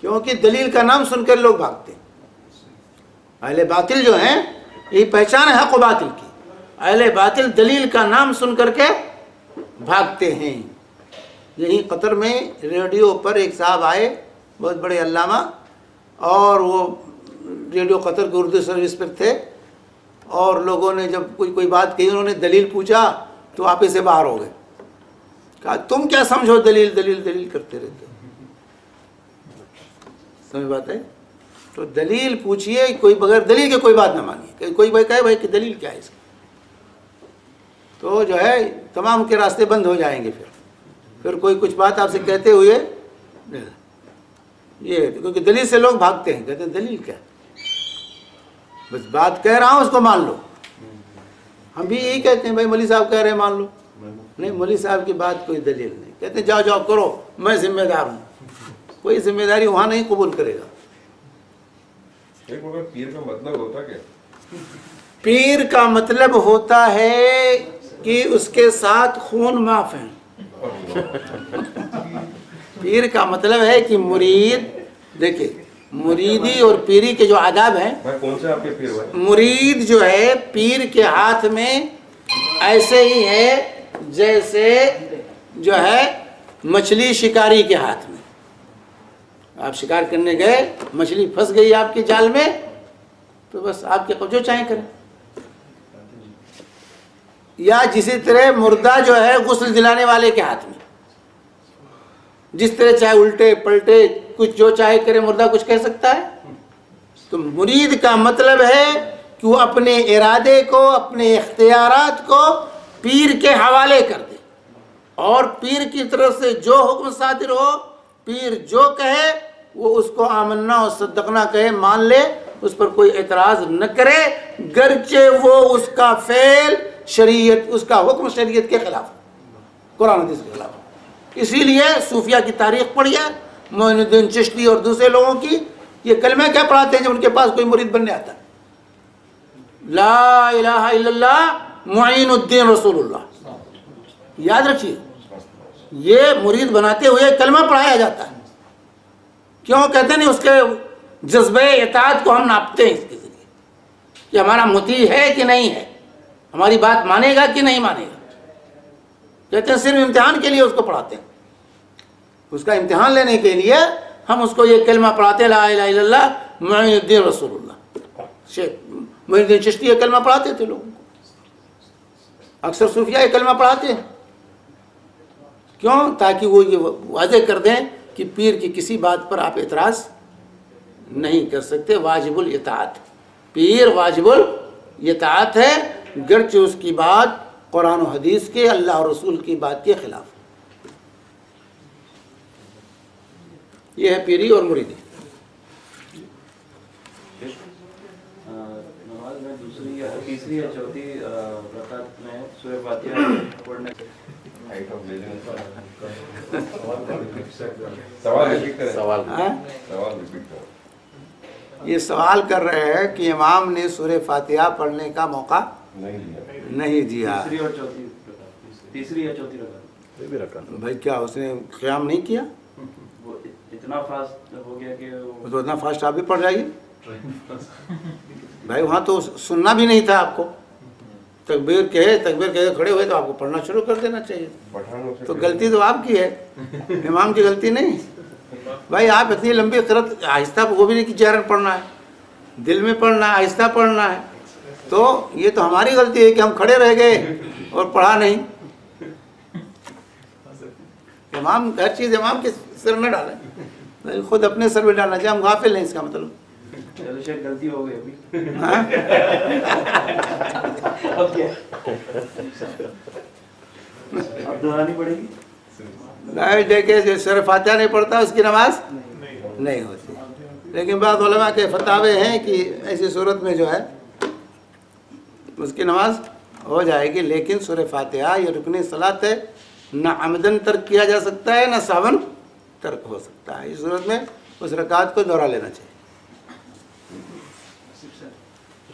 کیونکہ دلیل کا نام سن کر لوگ بھاگتے ہیں۔ اہل باطل جو ہیں، یہی پہچان ہے حق و باطل کی، اہل باطل دلیل کا نام سن کر کے بھاگتے ہیں۔ یہی قطر میں ریڈیو پر ایک صاحب آئے، بہت بڑے علامہ، اور وہ ریڈیو قطر کے اردو سروس پر تھے، اور لوگوں نے جب کوئی بات کہی، انہوں نے دلیل پوچھا تو آپ سے باہر ہو گئے، کہا تم کیا سمجھو، دلیل دلیل دلیل کرتے رہتے ہو۔ سمجھ بات ہے؟ تو دلیل پوچھئے، کوئی بغیر دلیل کے کوئی بات نہ مانیے۔ کوئی بھائی کہے بھائی کہ دلیل کیا ہے اس کی، تو جو ہے تمام کے راستے بند ہو جائیں گے۔ پھر کوئی کچھ بات آپ سے کہتے ہوئے یہ، کیونکہ دلیل سے لوگ بھاگتے ہیں، کہتے ہیں دلیل کیا، بس بات کہہ رہا ہوں اس کو مان لو۔ ہم بھی یہی کہتے ہیں، بھائی مولوی صاحب کہہ رہے ہیں مان لو۔ نہیں، مولوی صاحب کی بات کوئی دلیل نہیں، کہتے ہیں جاؤ جاؤ کرو، میں ذمہ دار ہوں۔ کوئی ذمہ داری وہاں نہیں قبول کرے گا۔ پیر کا مطلب ہوتا کیا؟ پیر کا مطلب ہوتا ہے کہ اس کے ساتھ خون معاف ہے۔ پیر کا مطلب ہے کہ مرید، دیکھیں مریدی اور پیری کے جو آداب ہیں، کون سے آپ کے پیر بھائی؟ مرید جو ہے پیر کے ہاتھ میں ایسے ہی ہے جیسے جو ہے مچھلی شکاری کے ہاتھ میں۔ آپ شکار کرنے گئے، مچھلی پھنس گئی آپ کے جال میں، تو بس آپ کے جو چاہیں کریں۔ یا جسی طرح مردہ جو ہے غسل دلانے والے کے ہاتھ میں، جس طرح چاہے الٹے پلٹے کچھ جو چاہے کرے مردہ کچھ کہہ سکتا ہے؟ تو مرید کا مطلب ہے کہ وہ اپنے ارادے کو، اپنے اختیارات کو پیر کے حوالے کر دے، اور پیر کی طرف سے جو حکم صادر ہو، پیر جو کہے وہ اس کو آمنا و صدقنا کہے، مان لے، اس پر کوئی اعتراض نہ کرے، گرچہ وہ اس کا فعل شریعت، اس کا حکم شریعت کے خلاف، قرآن حدیث کے خلاف۔ اسی لیے صوفیہ کی تاریخ پڑھیے، معین الدین چشتی اور دوسرے لوگوں کی، یہ کلمہ کیا پڑھاتے ہیں جب ان کے پاس کوئی مرید بننے آتا ہے؟ لا الہ الا اللہ معین الدین رسول اللہ۔ یاد رکھیے، یہ مرید بناتے ہوئے کلمہ پڑھایا جاتا ہے۔ کیوں کہتے نہیں؟ اس کے جذبہ اطاعت کو ہم ناپتے ہیں اس کے ذریعے کہ ہمارا مطیع ہے کہ نہیں ہے، ہماری بات مانے گا کہ نہیں مانے گا۔ کہتے ہیں صرف امتحان کے لیے اس کو پڑھاتے ہیں، اس کا امتحان لینے کے لیے ہم اس کو یہ کلمہ پڑھاتے ہیں، لا الہ الا اللہ معین الدین رسول اللہ۔ شیخ معین الدین چشتی یہ کلمہ پڑھاتے تھے لوگوں کو، اکثر صوفیہ یہ کلمہ پڑھاتے ہیں۔ کیوں؟ تاکہ وہ یہ واضح کر دیں کہ پیر کی کسی بات پر آپ اعتراض نہیں کر سکتے، واجب الاطاعت، پیر واجب الاطاعت ہے، گرچہ اس کی بات قرآن و حدیث کے، اللہ اور رسول کی بات کے خلاف۔ یہ ہے پیری اور مریدی۔ نماز میں دوسری یا تیسری یا چوتھی رکعت میں سورہ فاتحہ پڑھنے یہ سوال کر رہے ہیں کہ امام نے سورہ فاتحہ پڑھنے کا موقع نہیں دیا، تیسری اور چوتھی رکعت، تیسری یا چوتھی رکعت، بھائی کیا اس نے قیام نہیں کیا؟ وہ اتنا فاسٹ ہو گیا کہ تو اتنا فاسٹ آپ بھی پڑھ جائیے بھائی، وہاں تو سننا بھی نہیں تھا آپ کو، تکبیر کہے کھڑے ہوئے تو آپ کو پڑھنا شروع کر دینا چاہیے۔ تو غلطی تو آپ کی ہے، امام کی غلطی نہیں۔ بھائی آپ اتنی لمبی قرأت آہستہ، وہ بھی نہیں کہ جہرن پڑھنا ہے، دل میں پڑھنا ہے، آہستہ پڑھنا ہے، تو یہ تو ہماری غلطی ہے کہ ہم کھڑے رہ گئے اور پڑھا نہیں۔ امام ہر چیز امام کے سر میں ڈالیں، خود اپنے سر میں ڈالنا چاہیے، ہم غافل ہیں اس کا مطلب۔ چلو شاید غلطی ہو گئی ابھی، ہاں؟ اب کیا اب دہرانی پڑے گی؟ لائٹ ہے کہ جو سورہ فاتحہ نہیں پڑھتا اس کی نماز نہیں ہوتی، لیکن بعض علماء کے فتاوے ہیں کہ ایسی صورت میں جو ہے اس کی نماز ہو جائے گی، لیکن سورہ فاتحہ یہ رکن صلاۃ ہے، نہ عمدن ترک کیا جا سکتا ہے، نہ سہون ترک ہو سکتا ہے۔ اس صورت میں اس رکعت کو دوہرا لینا چاہیے۔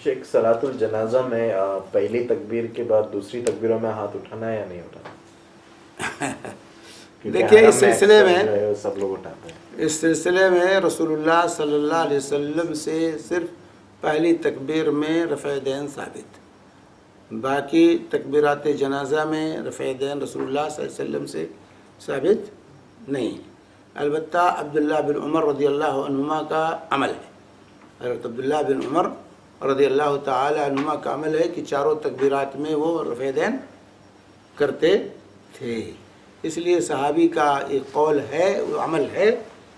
شیخ صلاۃ الجنازہ میں پہلی تکبیر کے بعد دوسری تکبیروں میں ہاتھ اٹھانا ہے یا نہیں اٹھانا؟ دیکھیے اس سلسلے میں سب لوگ اٹھاتے ہیں، اس سلسلے میں رسول اللہ صلی اللہ علیہ وسلم سے صرف پہلی تکبیر میں رفع دین ثابت، باقی تکبیرات جنازہ میں رفع دین رسول اللہ صلی اللہ علیہ وسلم سے ثابت نہیں۔ البتہ عبداللہ بن عمر رضی اللہ عنہما کا عمل ہے، حضرت عبداللہ بن عمر رضی اللہ تعالی عنہما کا عمل ہے کہ چاروں تکبیرات میں وہ رفع دین کرتے تھے، اس لیے صحابی کا ایک قول ہے، وہ عمل ہے،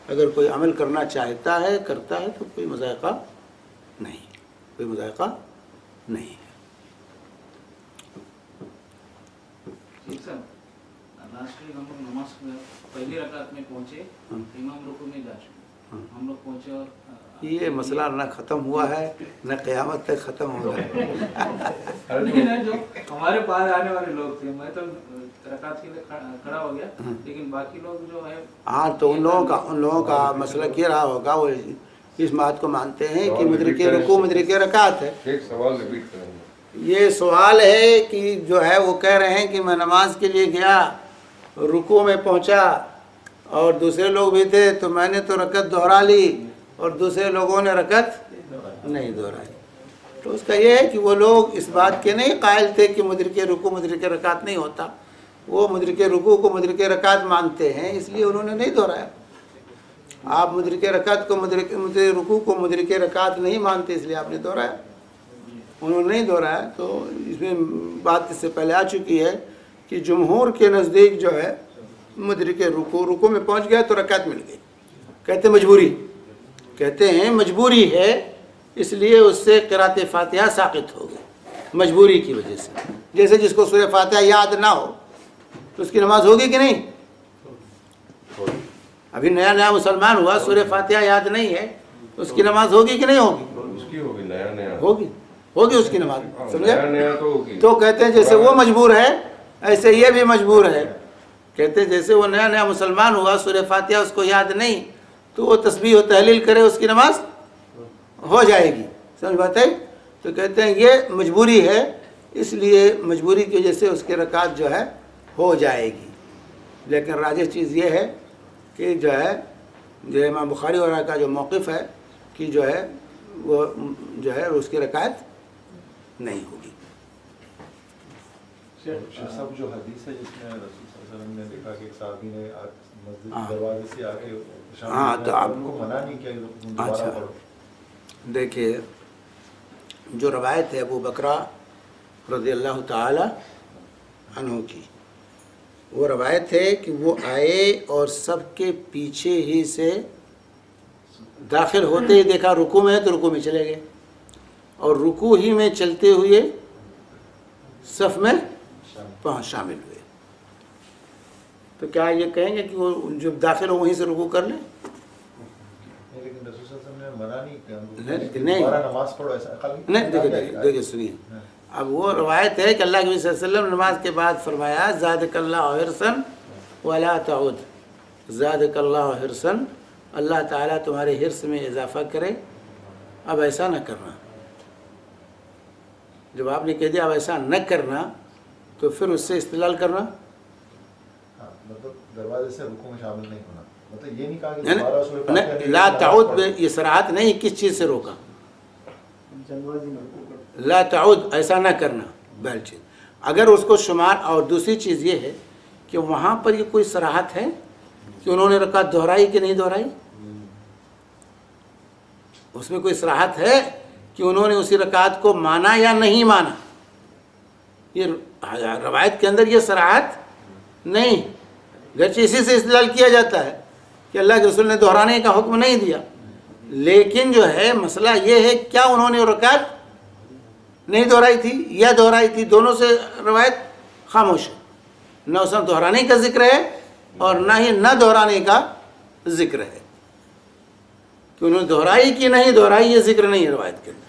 اگر کوئی عمل کرنا چاہتا ہے کرتا ہے تو کوئی مذائقہ نہیں، کوئی مذائقہ نہیں۔ لاسٹ ویک ہم لوگ نماز میں پہلی رکعت میں پہنچے، امام رکوع میں جا چکے، ہم لوگ پہنچے اور یہ مسئلہ نہ ختم ہوا ہے نہ قیامت تک ختم ہوگا۔ نہیں، جو ہمارے پاس آنے والے لوگ تھے، میں تو رکعت کے لیے کھڑا ہو گیا، لیکن باقی لوگ جو ہے ہاں تو ان لوگوں کا مسئلہ یہ رہا ہوگا، وہ اس بات کو مانتے ہیں کہ مدرک رکوع مدرک رکعت ہے۔ ایک سوال ریپیٹ کریں گے۔ یہ سوال ہے کہ جو ہے وہ کہہ رہے ہیں کہ میں نماز کے لیے گیا، رکوع میں پہنچا اور دوسرے لوگ بھی تھے تو میں نے تو رکعت دہرا لی اور دوسرے لوگوں نے رکعت نہیں دہرائی۔ تو اس کا یہ ہے کہ وہ لوگ اس بات کے نہیں قائل تھے کہ مدرک رکوع مدرک رکعت نہیں ہوتا، وہ مدرک رکوع کو مدرک رکعت مانتے ہیں، اس لیے انہوں نے نہیں دہرایا۔ آپ مدرک رکعت کو رکوع کو مدرک رکعت نہیں مانتے، اس لیے آپ نے دہرایا۔ انہوں نے نہیں دہرایا، تو اس میں بات اس سے پہلے آ چکی ہے کہ جمہور کے نزدیک جو ہے مدرک رکوع میں پہنچ گیا تو رکعت مل گئی، کہتے ہیں مجبوری ہے، اس لیے اس سے قرأت فاتحہ ساقط ہو گئی مجبوری کی وجہ سے۔ جیسے جس کو سورہ فاتحہ یاد نہ ہو تو اس کی نماز ہوگی کہ نہیں؟ ابھی نیا مسلمان ہوا، سورہ فاتحہ یاد نہیں ہے، اس کی نماز ہوگی کہ نہیں ہوگی؟ اس کی ہوگی، نیا ہوگی اس کی نماز، سمجھے؟ نیا تو ہوگی۔ تو کہتے ہیں جیسے وہ مجبور ہے ایسے یہ بھی مجبور ہے۔ کہتے ہیں جیسے وہ نیا مسلمان ہوا، سورہ فاتحہ اس کو یاد نہیں، تو وہ تسبیح و تحلیل کرے، اس کی نماز ہو جائے گی، سمجھ بات ہے؟ تو کہتے ہیں یہ مجبوری ہے، اس لیے مجبوری کی وجہ سے اس کی رکعت جو ہے ہو جائے گی۔ لیکن راجح چیز یہ ہے کہ جو امام بخاری وغیرہ کا جو موقف ہے کہ جو ہے وہ جو ہے اس کی رکعت نہیں ہوگی۔ شیخ صاحب جو حدیث ہے جس میں رسول صلی اللہ علیہ وسلم نے دیکھا کہ ایک صحابی نے مسجد کے دروازے سے آ کے تو آپ کو منع نہیں کیا کہ دوبارہ پڑھو۔ دیکھیے جو روایت ہے ابو بکرہ رضی اللہ تعالی عنہ کی، وہ روایت ہے کہ وہ آئے اور سب کے پیچھے ہی سے داخل ہوتے ہی دیکھا رکوع میں ہے تو رکوع میں چلے گئے، اور رکوع ہی میں چلتے ہوئے صف میں شامل ہوئے۔ تو کیا یہ کہیں گے کہ وہ جب داخل ہو وہیں سے رکوع کر لیں؟ لیکن رسول صلی اللہ علیہ وسلم نے منع نہیں کیا نہیں، دوبارہ نماز پڑھو، ایسا نہیں، دیکھیے سنیے، اب وہ روایت ہے کہ اللہ کے نبی صلی اللہ علیہ وسلم نماز کے بعد فرمایا زادک اللہ حرصا ولا تعود، زادک اللہ حرصا، اللہ تعالیٰ تمہارے حرص میں اضافہ کرے، اب ایسا نہ کرنا۔ جب آپ نے کہہ دیا اب ایسا نہ کرنا تو پھر اس سے استدلال کرنا، مطلب دروازے سے رکوع میں شامل نہیں ہونا، مطلب یہ نہیں کہا کہ دوبارہ سورہ فاتحہ لا تعود یہ صراحت نہیں، کس چیز سے روکا؟ لا تعود، ایسا نہ کرنا بہل چیز۔ اگر اس کو شمار، اور دوسری چیز یہ ہے کہ وہاں پر یہ کوئی صراحت ہے کہ انہوں نے رکعت دہرائی کہ نہیں دہرائی؟ اس میں کوئی صراحت ہے کہ انہوں نے اسی رکعت کو مانا یا نہیں مانا؟ یہ روایت کے اندر یہ صراحت نہیں، گرچہ اسی سے استدلال کیا جاتا ہے کہ اللہ کے رسول نے دہرانے کا حکم نہیں دیا، لیکن جو ہے مسئلہ یہ ہے کیا انہوں نے رکعت نہیں دہرائی تھی یا دہرائی تھی؟ دونوں سے روایت خاموش ہے، نہ اس میں دہرانے کا ذکر ہے اور نہ ہی نہ دہرانے کا ذکر ہے، کہ انہوں نے دہرائی کہ نہیں دہرائی یہ ذکر نہیں ہے روایت کے اندر۔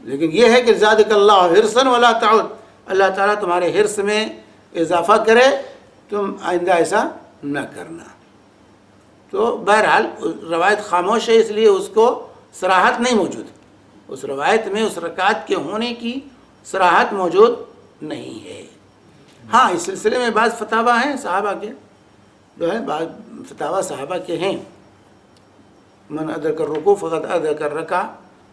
لیکن یہ ہے کہ زادک اللہ حرصا ولا تعود، اللہ تعالیٰ تمہارے حرص میں اضافہ کرے، تم آئندہ ایسا نہ کرنا۔ تو بہرحال روایت خاموش ہے، اس لیے اس کو صراحت نہیں موجود، اس روایت میں اس رکعت کے ہونے کی صراحت موجود نہیں ہے۔ ہاں اس سلسلے میں بعض فتاوی ہیں صحابہ کے، جو ہے بعض فتاوی صحابہ کے ہیں، من ادرک الرکوع فقد ادرک الرکعہ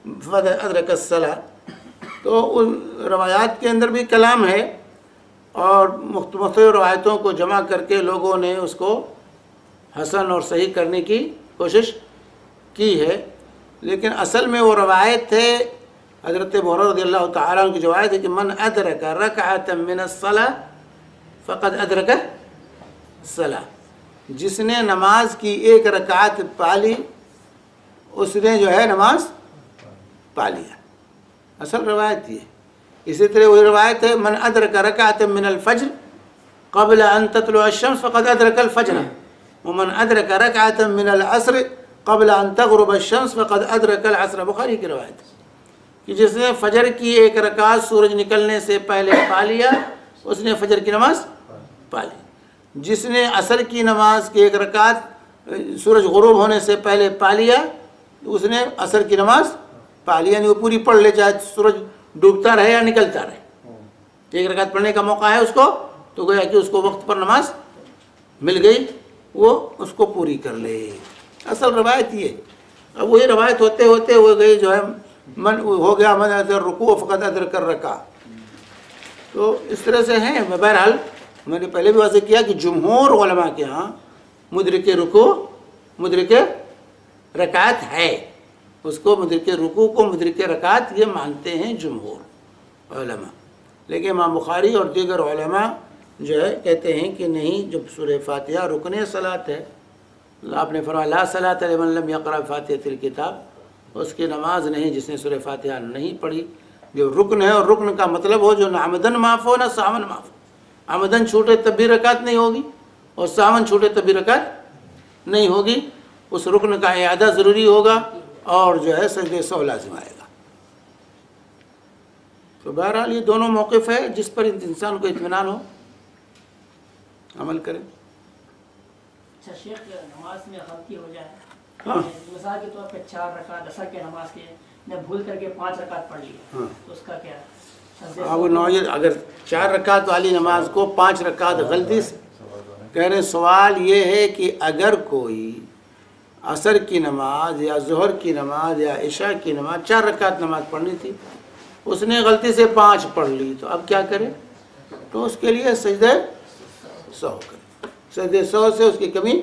فقد ادرک الصلاۃ، تو ان روایات کے اندر بھی کلام ہے، اور مختلف روایتوں کو جمع کر کے لوگوں نے اس کو حسن اور صحیح کرنے کی کوشش کی ہے، لیکن اصل میں وہ روایت ہے حضرت ابو ہریرہ رضی اللہ تعالیٰ عنہ کی جو روایت ہے کہ من ادرک رکعۃ من الصلاۃ فقد ادرک الصلاۃ، جس نے نماز کی ایک رکعت پالی اس نے جو ہے نماز پا لیا، اصل روایت یہ۔ اسی طرح وہی روایت ہے من ادرک رکعۃ من الفجر قبل ان تطلع الشمس فقد ادرک الفجر ومن ادرک رکعۃ من العصر قبل ان تغرب الشمس فقد ادرک العصر، بخاری کی روایت ہے کہ جس نے فجر کی ایک رکعت سورج نکلنے سے پہلے پا لیا اس نے فجر کی نماز پا لی، جس نے عصر کی نماز کی ایک رکعت سورج غروب ہونے سے پہلے پا لیا اس نے عصر کی نماز پا لی، یعنی وہ پوری پڑھ لے چاہے سورج ڈوبتا رہے یا نکلتا رہے، ایک رکعت پڑھنے کا موقع ہے اس کو تو گویا کہ اس کو وقت پر نماز مل گئی، وہ اس کو پوری کر لے، اصل روایت یہ۔ اب وہی روایت ہوتے ہوتے وہ گئی جو ہے من ہو گیا من ادرک الرکوع فقد ادرک الرکعہ، تو اس طرح سے ہیں۔ بہرحال میں نے پہلے بھی واضح کیا کہ جمہور علماء کے ہاں مدرک رکوع مدرک رکعت ہے، اس کو مدرک رکوع کو مدرک رکعت یہ مانتے ہیں جمہور علماء، لیکن امام بخاری اور دیگر علماء جو ہے کہتے ہیں کہ نہیں، جب سورہ فاتحہ رکن صلاۃ ہے، آپ نے فرمایا لا صلاۃ لمن لم یقرأ فاتحۃ الکتاب، اس کی نماز نہیں جس نے سورہ فاتحہ نہیں پڑھی۔ جو رکن ہے، اور رکن کا مطلب ہو جو نہ عمدن معاف ہو نہ ساون معاف ہو، عمدن چھوٹے تب بھی رکعت نہیں ہوگی اور ساون چھوٹے تب بھی رکعت نہیں ہوگی، اس رکن کا اعادہ ضروری ہوگا اور جو ہے سجدہ سہو لازم آئے گا۔ تو بہرحال یہ دونوں موقف ہے جس پر انسان کو اطمینان ہو، عمل کرے۔ اچھا شیخ، نماز میں غلطی ہو جائے، ہاں مثال کے طور پہ 4 رکعت عصر کے نماز کے نے بھول کر کے 5 رکعت پڑھ لی، ہاں تو اس کا کیا ہے؟ وہ نوعیت اگر 4 رکعت والی نماز کو 5 رکعت غلطی سے کہہ رہے ہیں، سوال یہ ہے کہ اگر کوئی عصر کی نماز یا ظہر کی نماز یا عشاء کی نماز 4 رکعت نماز پڑھنی تھی، اس نے غلطی سے 5 پڑھ لی، تو اب کیا کرے؟ تو اس کے لیے سجدہ سہو کرے، سجدہ سہو سے اس کی کمی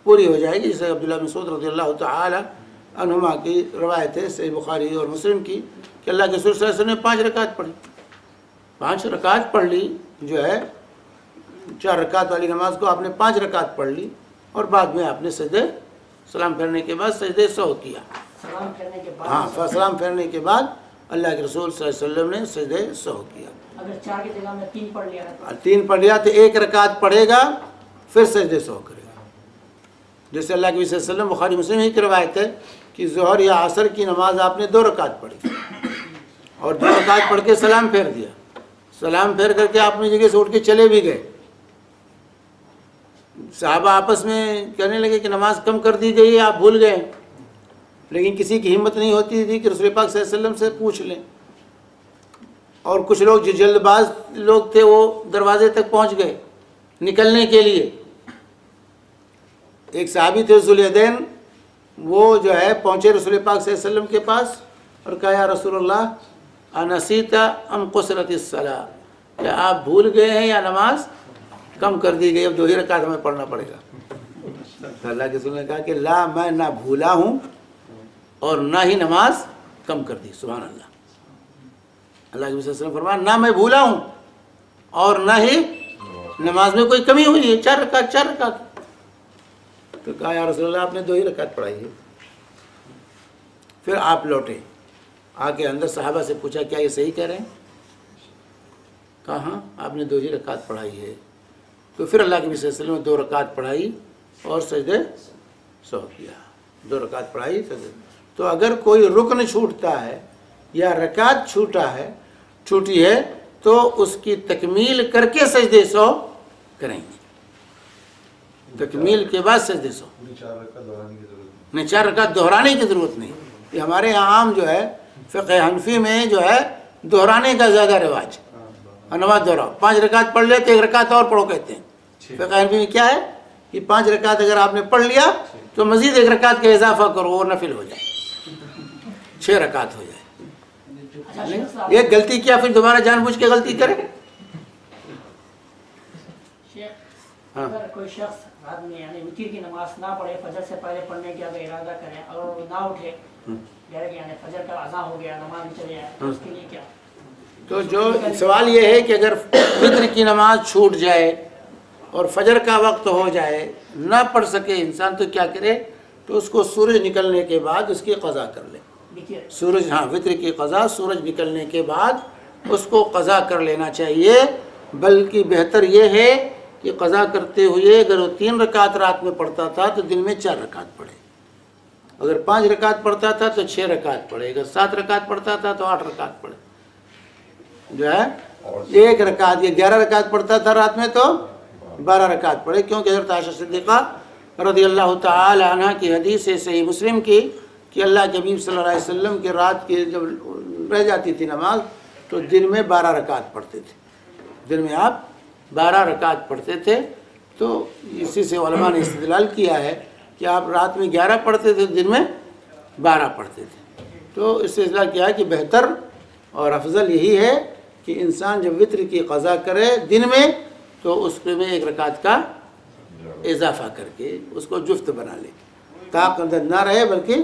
پوری ہو جائے گی، جیسے عبداللہ بن مسعود رضی اللہ تعالی عنہما کی روایت ہے صحیح بخاری اور مسلم کی کہ اللہ کے رسول صلی اللہ علیہ وسلم نے 5 رکعت پڑھی، 5 رکعت پڑھ لی، جو ہے 4 رکعت والی نماز کو آپ نے 5 رکعت پڑھ لی، اور بعد میں آپ نے سجدے سلام پھیرنے کے بعد سجدے سہو کیا۔ سلام پھیرنے کے بعد؟ ہاں، سلام پھیرنے کے بعد اللہ کے رسول صلی اللہ علیہ وسلم نے سجدے سہو کیا۔ اگر 4 کی جگہ میں 3 پڑھ لیا ہے، 3 پڑھ لیا تو 1 رکعت پڑھے گا پھر سجدے سہو کرے گا، جیسے اللہ کے صلی اللہ علیہ وسلم بخاری مسلم ہی کی روایت ہے کہ ظہر یا عصر کی نماز آپ نے 2 رکعت پڑھی اور 2 رکعت پڑھ کے سلام پھیر دیا، سلام پھیر کر کے آپ اپنی جگہ سے اٹھ کے چلے بھی گئے۔ صحابہ آپس میں کہنے لگے کہ نماز کم کر دی گئی ہے، آپ بھول گئے، لیکن کسی کی ہمت نہیں ہوتی تھی کہ رسول پاک صلی اللہ علیہ وسلم سے پوچھ لیں، اور کچھ لوگ جو جلد باز لوگ تھے وہ دروازے تک پہنچ گئے نکلنے کے لیے۔ ایک صحابی تھے ذوالیدین، وہ جو ہے پہنچے رسول پاک صلی اللہ علیہ وسلم کے پاس اور کہا یا رسول اللہ انسیت ام قصرت الصلاۃ، کیا آپ بھول گئے ہیں یا نماز کم کر دی گئی، اب 2 ہی رکعت ہمیں پڑھنا پڑے گا؟ تو اللہ کے رسول نے کہا کہ لا، میں نہ بھولا ہوں اور نہ ہی نماز کم کر دی۔ سبحان اللہ، اللہ کے رسول صلی اللہ علیہ وسلم فرمایا نہ میں بھولا ہوں اور نہ ہی نماز میں کوئی کمی ہوئی ہے، 4 رکعت 4 رکعت۔ تو کہا یا رسول اللہ آپ نے 2 ہی رکعت پڑھائی ہے۔ پھر آپ لوٹے، آ کے اندر صحابہ سے پوچھا کیا یہ صحیح کہہ رہے ہیں؟ کہا ہاں آپ نے 2 ہی رکعت پڑھائی ہے۔ تو پھر اللہ کے نبی صلی اللہ علیہ وسلم نے 2 رکعت پڑھائی اور سجدے سہو کیا، 2 رکعت پڑھائی سجدے۔ تو اگر کوئی رکن چھوٹتا ہے یا رکعت چھوٹی ہے تو اس کی تکمیل کر کے سجدے سہو کریں گے، تکمیل کے بعد سجدے سہو، 4 رکعت دہرانے کی ضرورت نہیں 4 رکعت دہرانے کی ضرورت نہیں۔ یہ ہمارے یہاں عام جو ہے فقہ حنفی میں جو ہے دہرانے کا زیادہ رواج ہے، نماز دہراؤ، 5 رکعت پڑھ لے تو 1 رکعت اور پڑھو کہتے ہیں۔ فقہ حنفی میں کیا ہے کہ 5 رکعت اگر آپ نے پڑھ لیا تو مزید 1 رکعت کا اضافہ کرو اور نفل ہو جائے، 6 رکعت ہو جائے۔ یہ غلطی کیا پھر دوبارہ جان بوجھ کے غلطی کرے؟ شیخ اگر کوئی شخص رات میں یعنی وتر کی نماز نہ پڑھے، فجر سے پہلے پڑھنے کی اگر ارادہ کرے اور وہ نہ اٹھے، یعنی فجر کا اذان ہو گیا، نماز میں چلے جائے، تو اس کے لیے کیا؟ تو جو سوال یہ ہے کہ اگر وتر کی نماز چھوٹ جائے اور فجر کا وقت ہو جائے، نہ پڑھ سکے انسان، تو کیا کرے؟ تو اس کو سورج نکلنے کے بعد اس کی قضا کر لے۔ سورج، ہاں وتر کی قضا سورج نکلنے کے بعد اس کو قضا کر لینا چاہیے، بلکہ بہتر یہ ہے کہ قضا کرتے ہوئے اگر وہ 3 رکعت رات میں پڑھتا تھا تو دن میں 4 رکعت پڑھے، اگر 5 رکعت پڑھتا تھا تو 6 رکعت پڑھے، اگر 7 رکعت پڑھتا تھا تو 8 رکعت پڑھے، جو ہے 1 رکعت یا 11 رکعت پڑھتا تھا رات میں تو 12 رکعت پڑھے، کیونکہ حضرت عائشہ صدیقہ رضی اللہ تعالی عنہ کی حدیث ہے صحیح مسلم کی کہ اللہ کے حبیب صلی اللہ علیہ وسلم کی رات کی جب رہ جاتی تھی نماز تو دن میں 12 رکعت پڑھتے تھے، دن میں آپ 12 رکعت پڑھتے تھے۔ تو اسی سے علماء نے استدلال کیا ہے کہ آپ رات میں 11 پڑھتے تھے، دن میں 12 پڑھتے تھے۔ تو اس سے استدلال کیا ہے کہ بہتر اور افضل یہی ہے کہ انسان جب وتر کی قضا کرے دن میں تو اس میں 1 رکعت کا اضافہ کر کے اس کو جفت بنا لے، طاقت نہ رہے بلکہ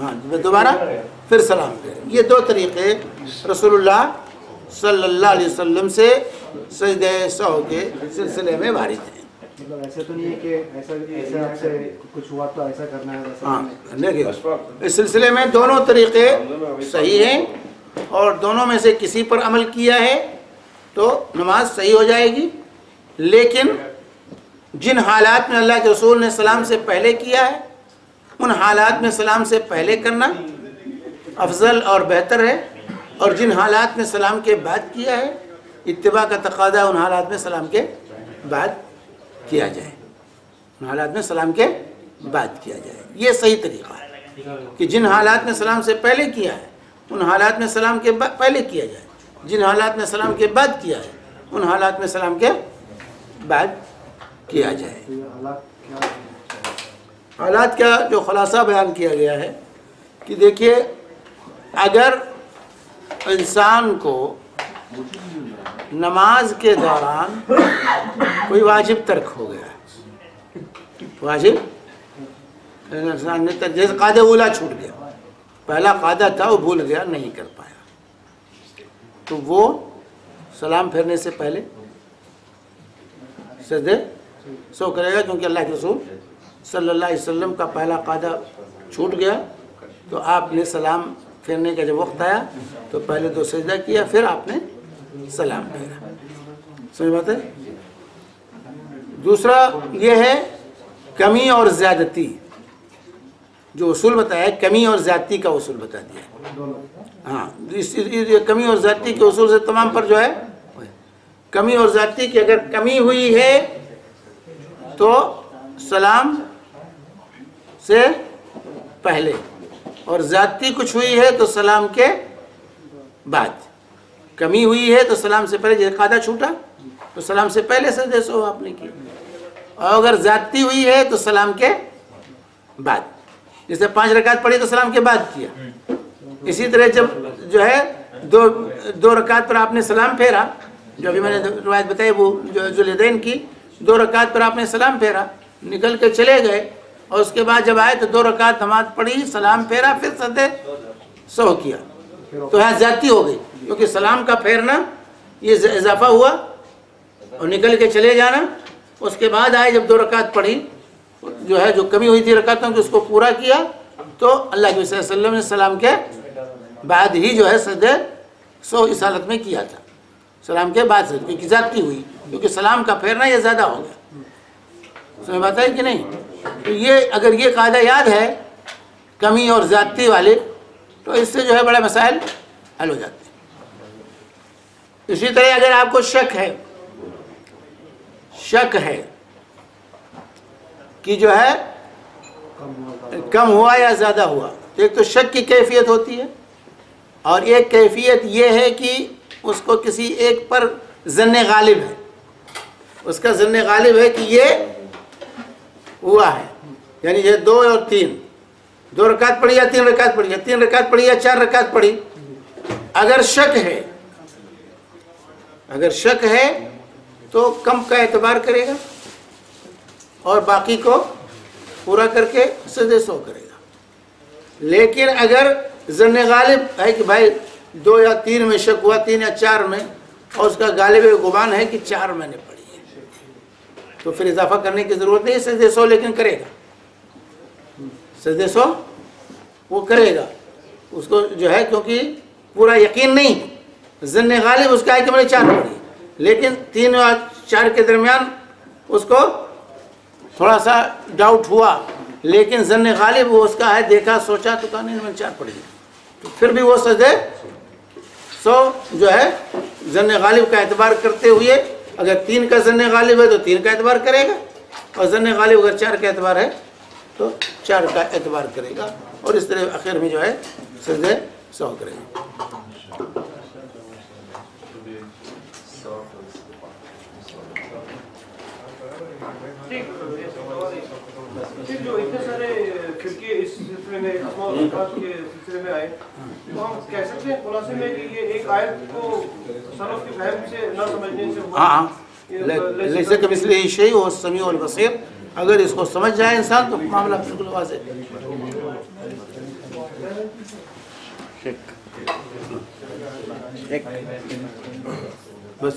ہاں دوبارہ پھر سلام پھیریں. یہ دو طریقے رسول اللہ صلی اللہ علیہ وسلم سے سجدہ سہو کے سلسلے میں وارد ہیں. مطلب ایسا تو نہیں ہے کہ ایسا آپ سے کچھ ہوا تو ایسا کرنا ہے. ہاں دیکھیے اس سلسلے میں دونوں طریقے صحیح ہیں اور دونوں میں سے کسی پر عمل کیا ہے تو نماز صحیح ہو جائے گی. لیکن جن حالات میں اللہ کے رسول نے سلام سے پہلے کیا ہے ان حالات میں سلام سے پہلے کرنا افضل اور بہتر ہے، اور جن حالات میں سلام کے بعد کیا ہے اتباع کا تقاضا ان حالات میں سلام کے بعد کیا جائے. ان حالات میں سلام کے بعد کیا جائے. یہ صحیح طریقہ ہے کہ جن حالات میں سلام سے پہلے کیا ہے ان حالات میں سلام کے پہلے کیا جائے، جن حالات میں سلام کے بعد کیا ہے ان حالات میں سلام کے بعد کیا جائے. حالات کا جو خلاصہ بیان کیا گیا ہے کہ دیکھیے اگر انسان کو نماز کے دوران کوئی واجب ترک ہو گیا، واجب انسان نے جیسے قاعدہ اولا چھوٹ گیا، پہلا قاعدہ تھا وہ بھول گیا نہیں کر پایا، تو وہ سلام پھیرنے سے پہلے سجدے سو کرے گا، کیونکہ اللہ کے رسول صلی اللہ علیہ وسلم کا پہلا قاعدہ چھوٹ گیا. تو آپ نے سلام پھیرنے کا جب وقت آیا تو پہلے تو سجدہ کیا پھر آپ نے سلام پھیرا. سمجھ بات ہے. دوسرا یہ ہے کمی اور زیادتی، جو اصول بتایا ہے کمی اور زیادتی کا اصول بتا دیا. ہاں کمی اور زیادتی کے اصول سے تمام پر جو ہے کمی اور زیادتی کی اگر کمی ہوئی ہے تو سلام سے پہلے، اور زیادتی کچھ ہوئی ہے تو سلام کے بعد. کمی ہوئی ہے تو سلام سے پہلے، جیسے قاعدہ چھوٹا تو سلام سے پہلے سجدے سو آپ نے کی، اور اگر زیادتی ہوئی ہے تو سلام کے بعد. جیسے 5 رکعت پڑھی تو سلام کے بعد کیا. اسی طرح جب جو ہے دو رکعت پر آپ نے سلام پھیرا، جو ابھی میں نے روایت بتائی وہ جو لیدین کی، 2 رکعت پر آپ نے سلام پھیرا، نکل کے چلے گئے، اور اس کے بعد جب آئے تو 2 رکعت نماز پڑھی، سلام پھیرا، پھر سجدے سو کیا، تو یہاں زیادتی ہو گئی، کیونکہ سلام کا پھیرنا یہ اضافہ ہوا اور نکل کے چلے جانا. اس کے بعد آئے جب 2 رکعت پڑھی، جو ہے جو کمی ہوئی تھی رکعتوں کی اس کو پورا کیا، تو اللہ کے صلی اللہ علیہ وسلم نے سلام کے بعد ہی جو ہے سجدے سو اس حالت میں کیا تھا، سلام کے بعد سے، کیونکہ زیادتی ہوئی، کیونکہ سلام کا پھیرنا یہ زیادہ ہو گیا. سمجھ بات ہے کہ نہیں. تو یہ اگر یہ قاعدہ یاد ہے کمی اور زیادتی والے تو اس سے جو ہے بڑے مسائل حل ہو جاتے ہیں. اسی طرح اگر آپ کو شک ہے کہ جو ہے کم ہوا یا زیادہ ہوا، ایک تو شک کی کیفیت ہوتی ہے، اور ایک کیفیت یہ ہے کہ اس کو کسی ایک پر ظن غالب ہے، اس کا ظن غالب ہے کہ یہ ہوا ہے، یعنی یہ 2 اور 3، 2 رکعت پڑھی یا 3 رکعت پڑھی یا 3 رکعت پڑھی یا 4 رکعت پڑھی. اگر شک ہے تو کم کا اعتبار کرے گا اور باقی کو پورا کر کے سجدے سو کرے گا. لیکن اگر ظن غالب ہے کہ بھائی 2 یا 3 میں شک ہوا، 3 یا 4 میں، اور اس کا غالب گمان ہے کہ 4 میں نے پڑھی ہے، تو پھر اضافہ کرنے کی ضرورت نہیں، سجدے سو لیکن کرے گا، سجدے سو وہ کرے گا. اس کو جو ہے کیونکہ پورا یقین نہیں، ظن غالب اس کا ہے کہ میں نے 4 پڑھی، لیکن 3 اور 4 کے درمیان اس کو تھوڑا سا ڈاؤٹ ہوا، لیکن ظن غالب وہ اس کا ہے، دیکھا سوچا تو کہا نہیں میں نے 4 پڑھی، تو پھر بھی وہ سجدے سو جو ہے ظن غالب کا اعتبار کرتے ہوئے، اگر 3 کا ظن غالب ہے تو 3 کا اعتبار کرے گا، اور ظن غالب اگر 4 کا اعتبار ہے تو 4 کا اعتبار کرے گا، اور اس طرح آخر میں جو ہے سجدے سو کرے گا. جو اتنے سارے کھڑکی اس سلسلے میں اسماء و صفات کے سلسلے میں آئے، تو ہم کہہ سکتے ہیں خلاصے میں کہ یہ ایک آیت کو سلف کی فہم سے نہ سمجھنے سے ہوا. ہاں لیسا کمثلہ شیء وهو السمیع البصیر. اگر اس کو سمجھ جائے انسان تو معاملہ بالکل واضح ہے. بس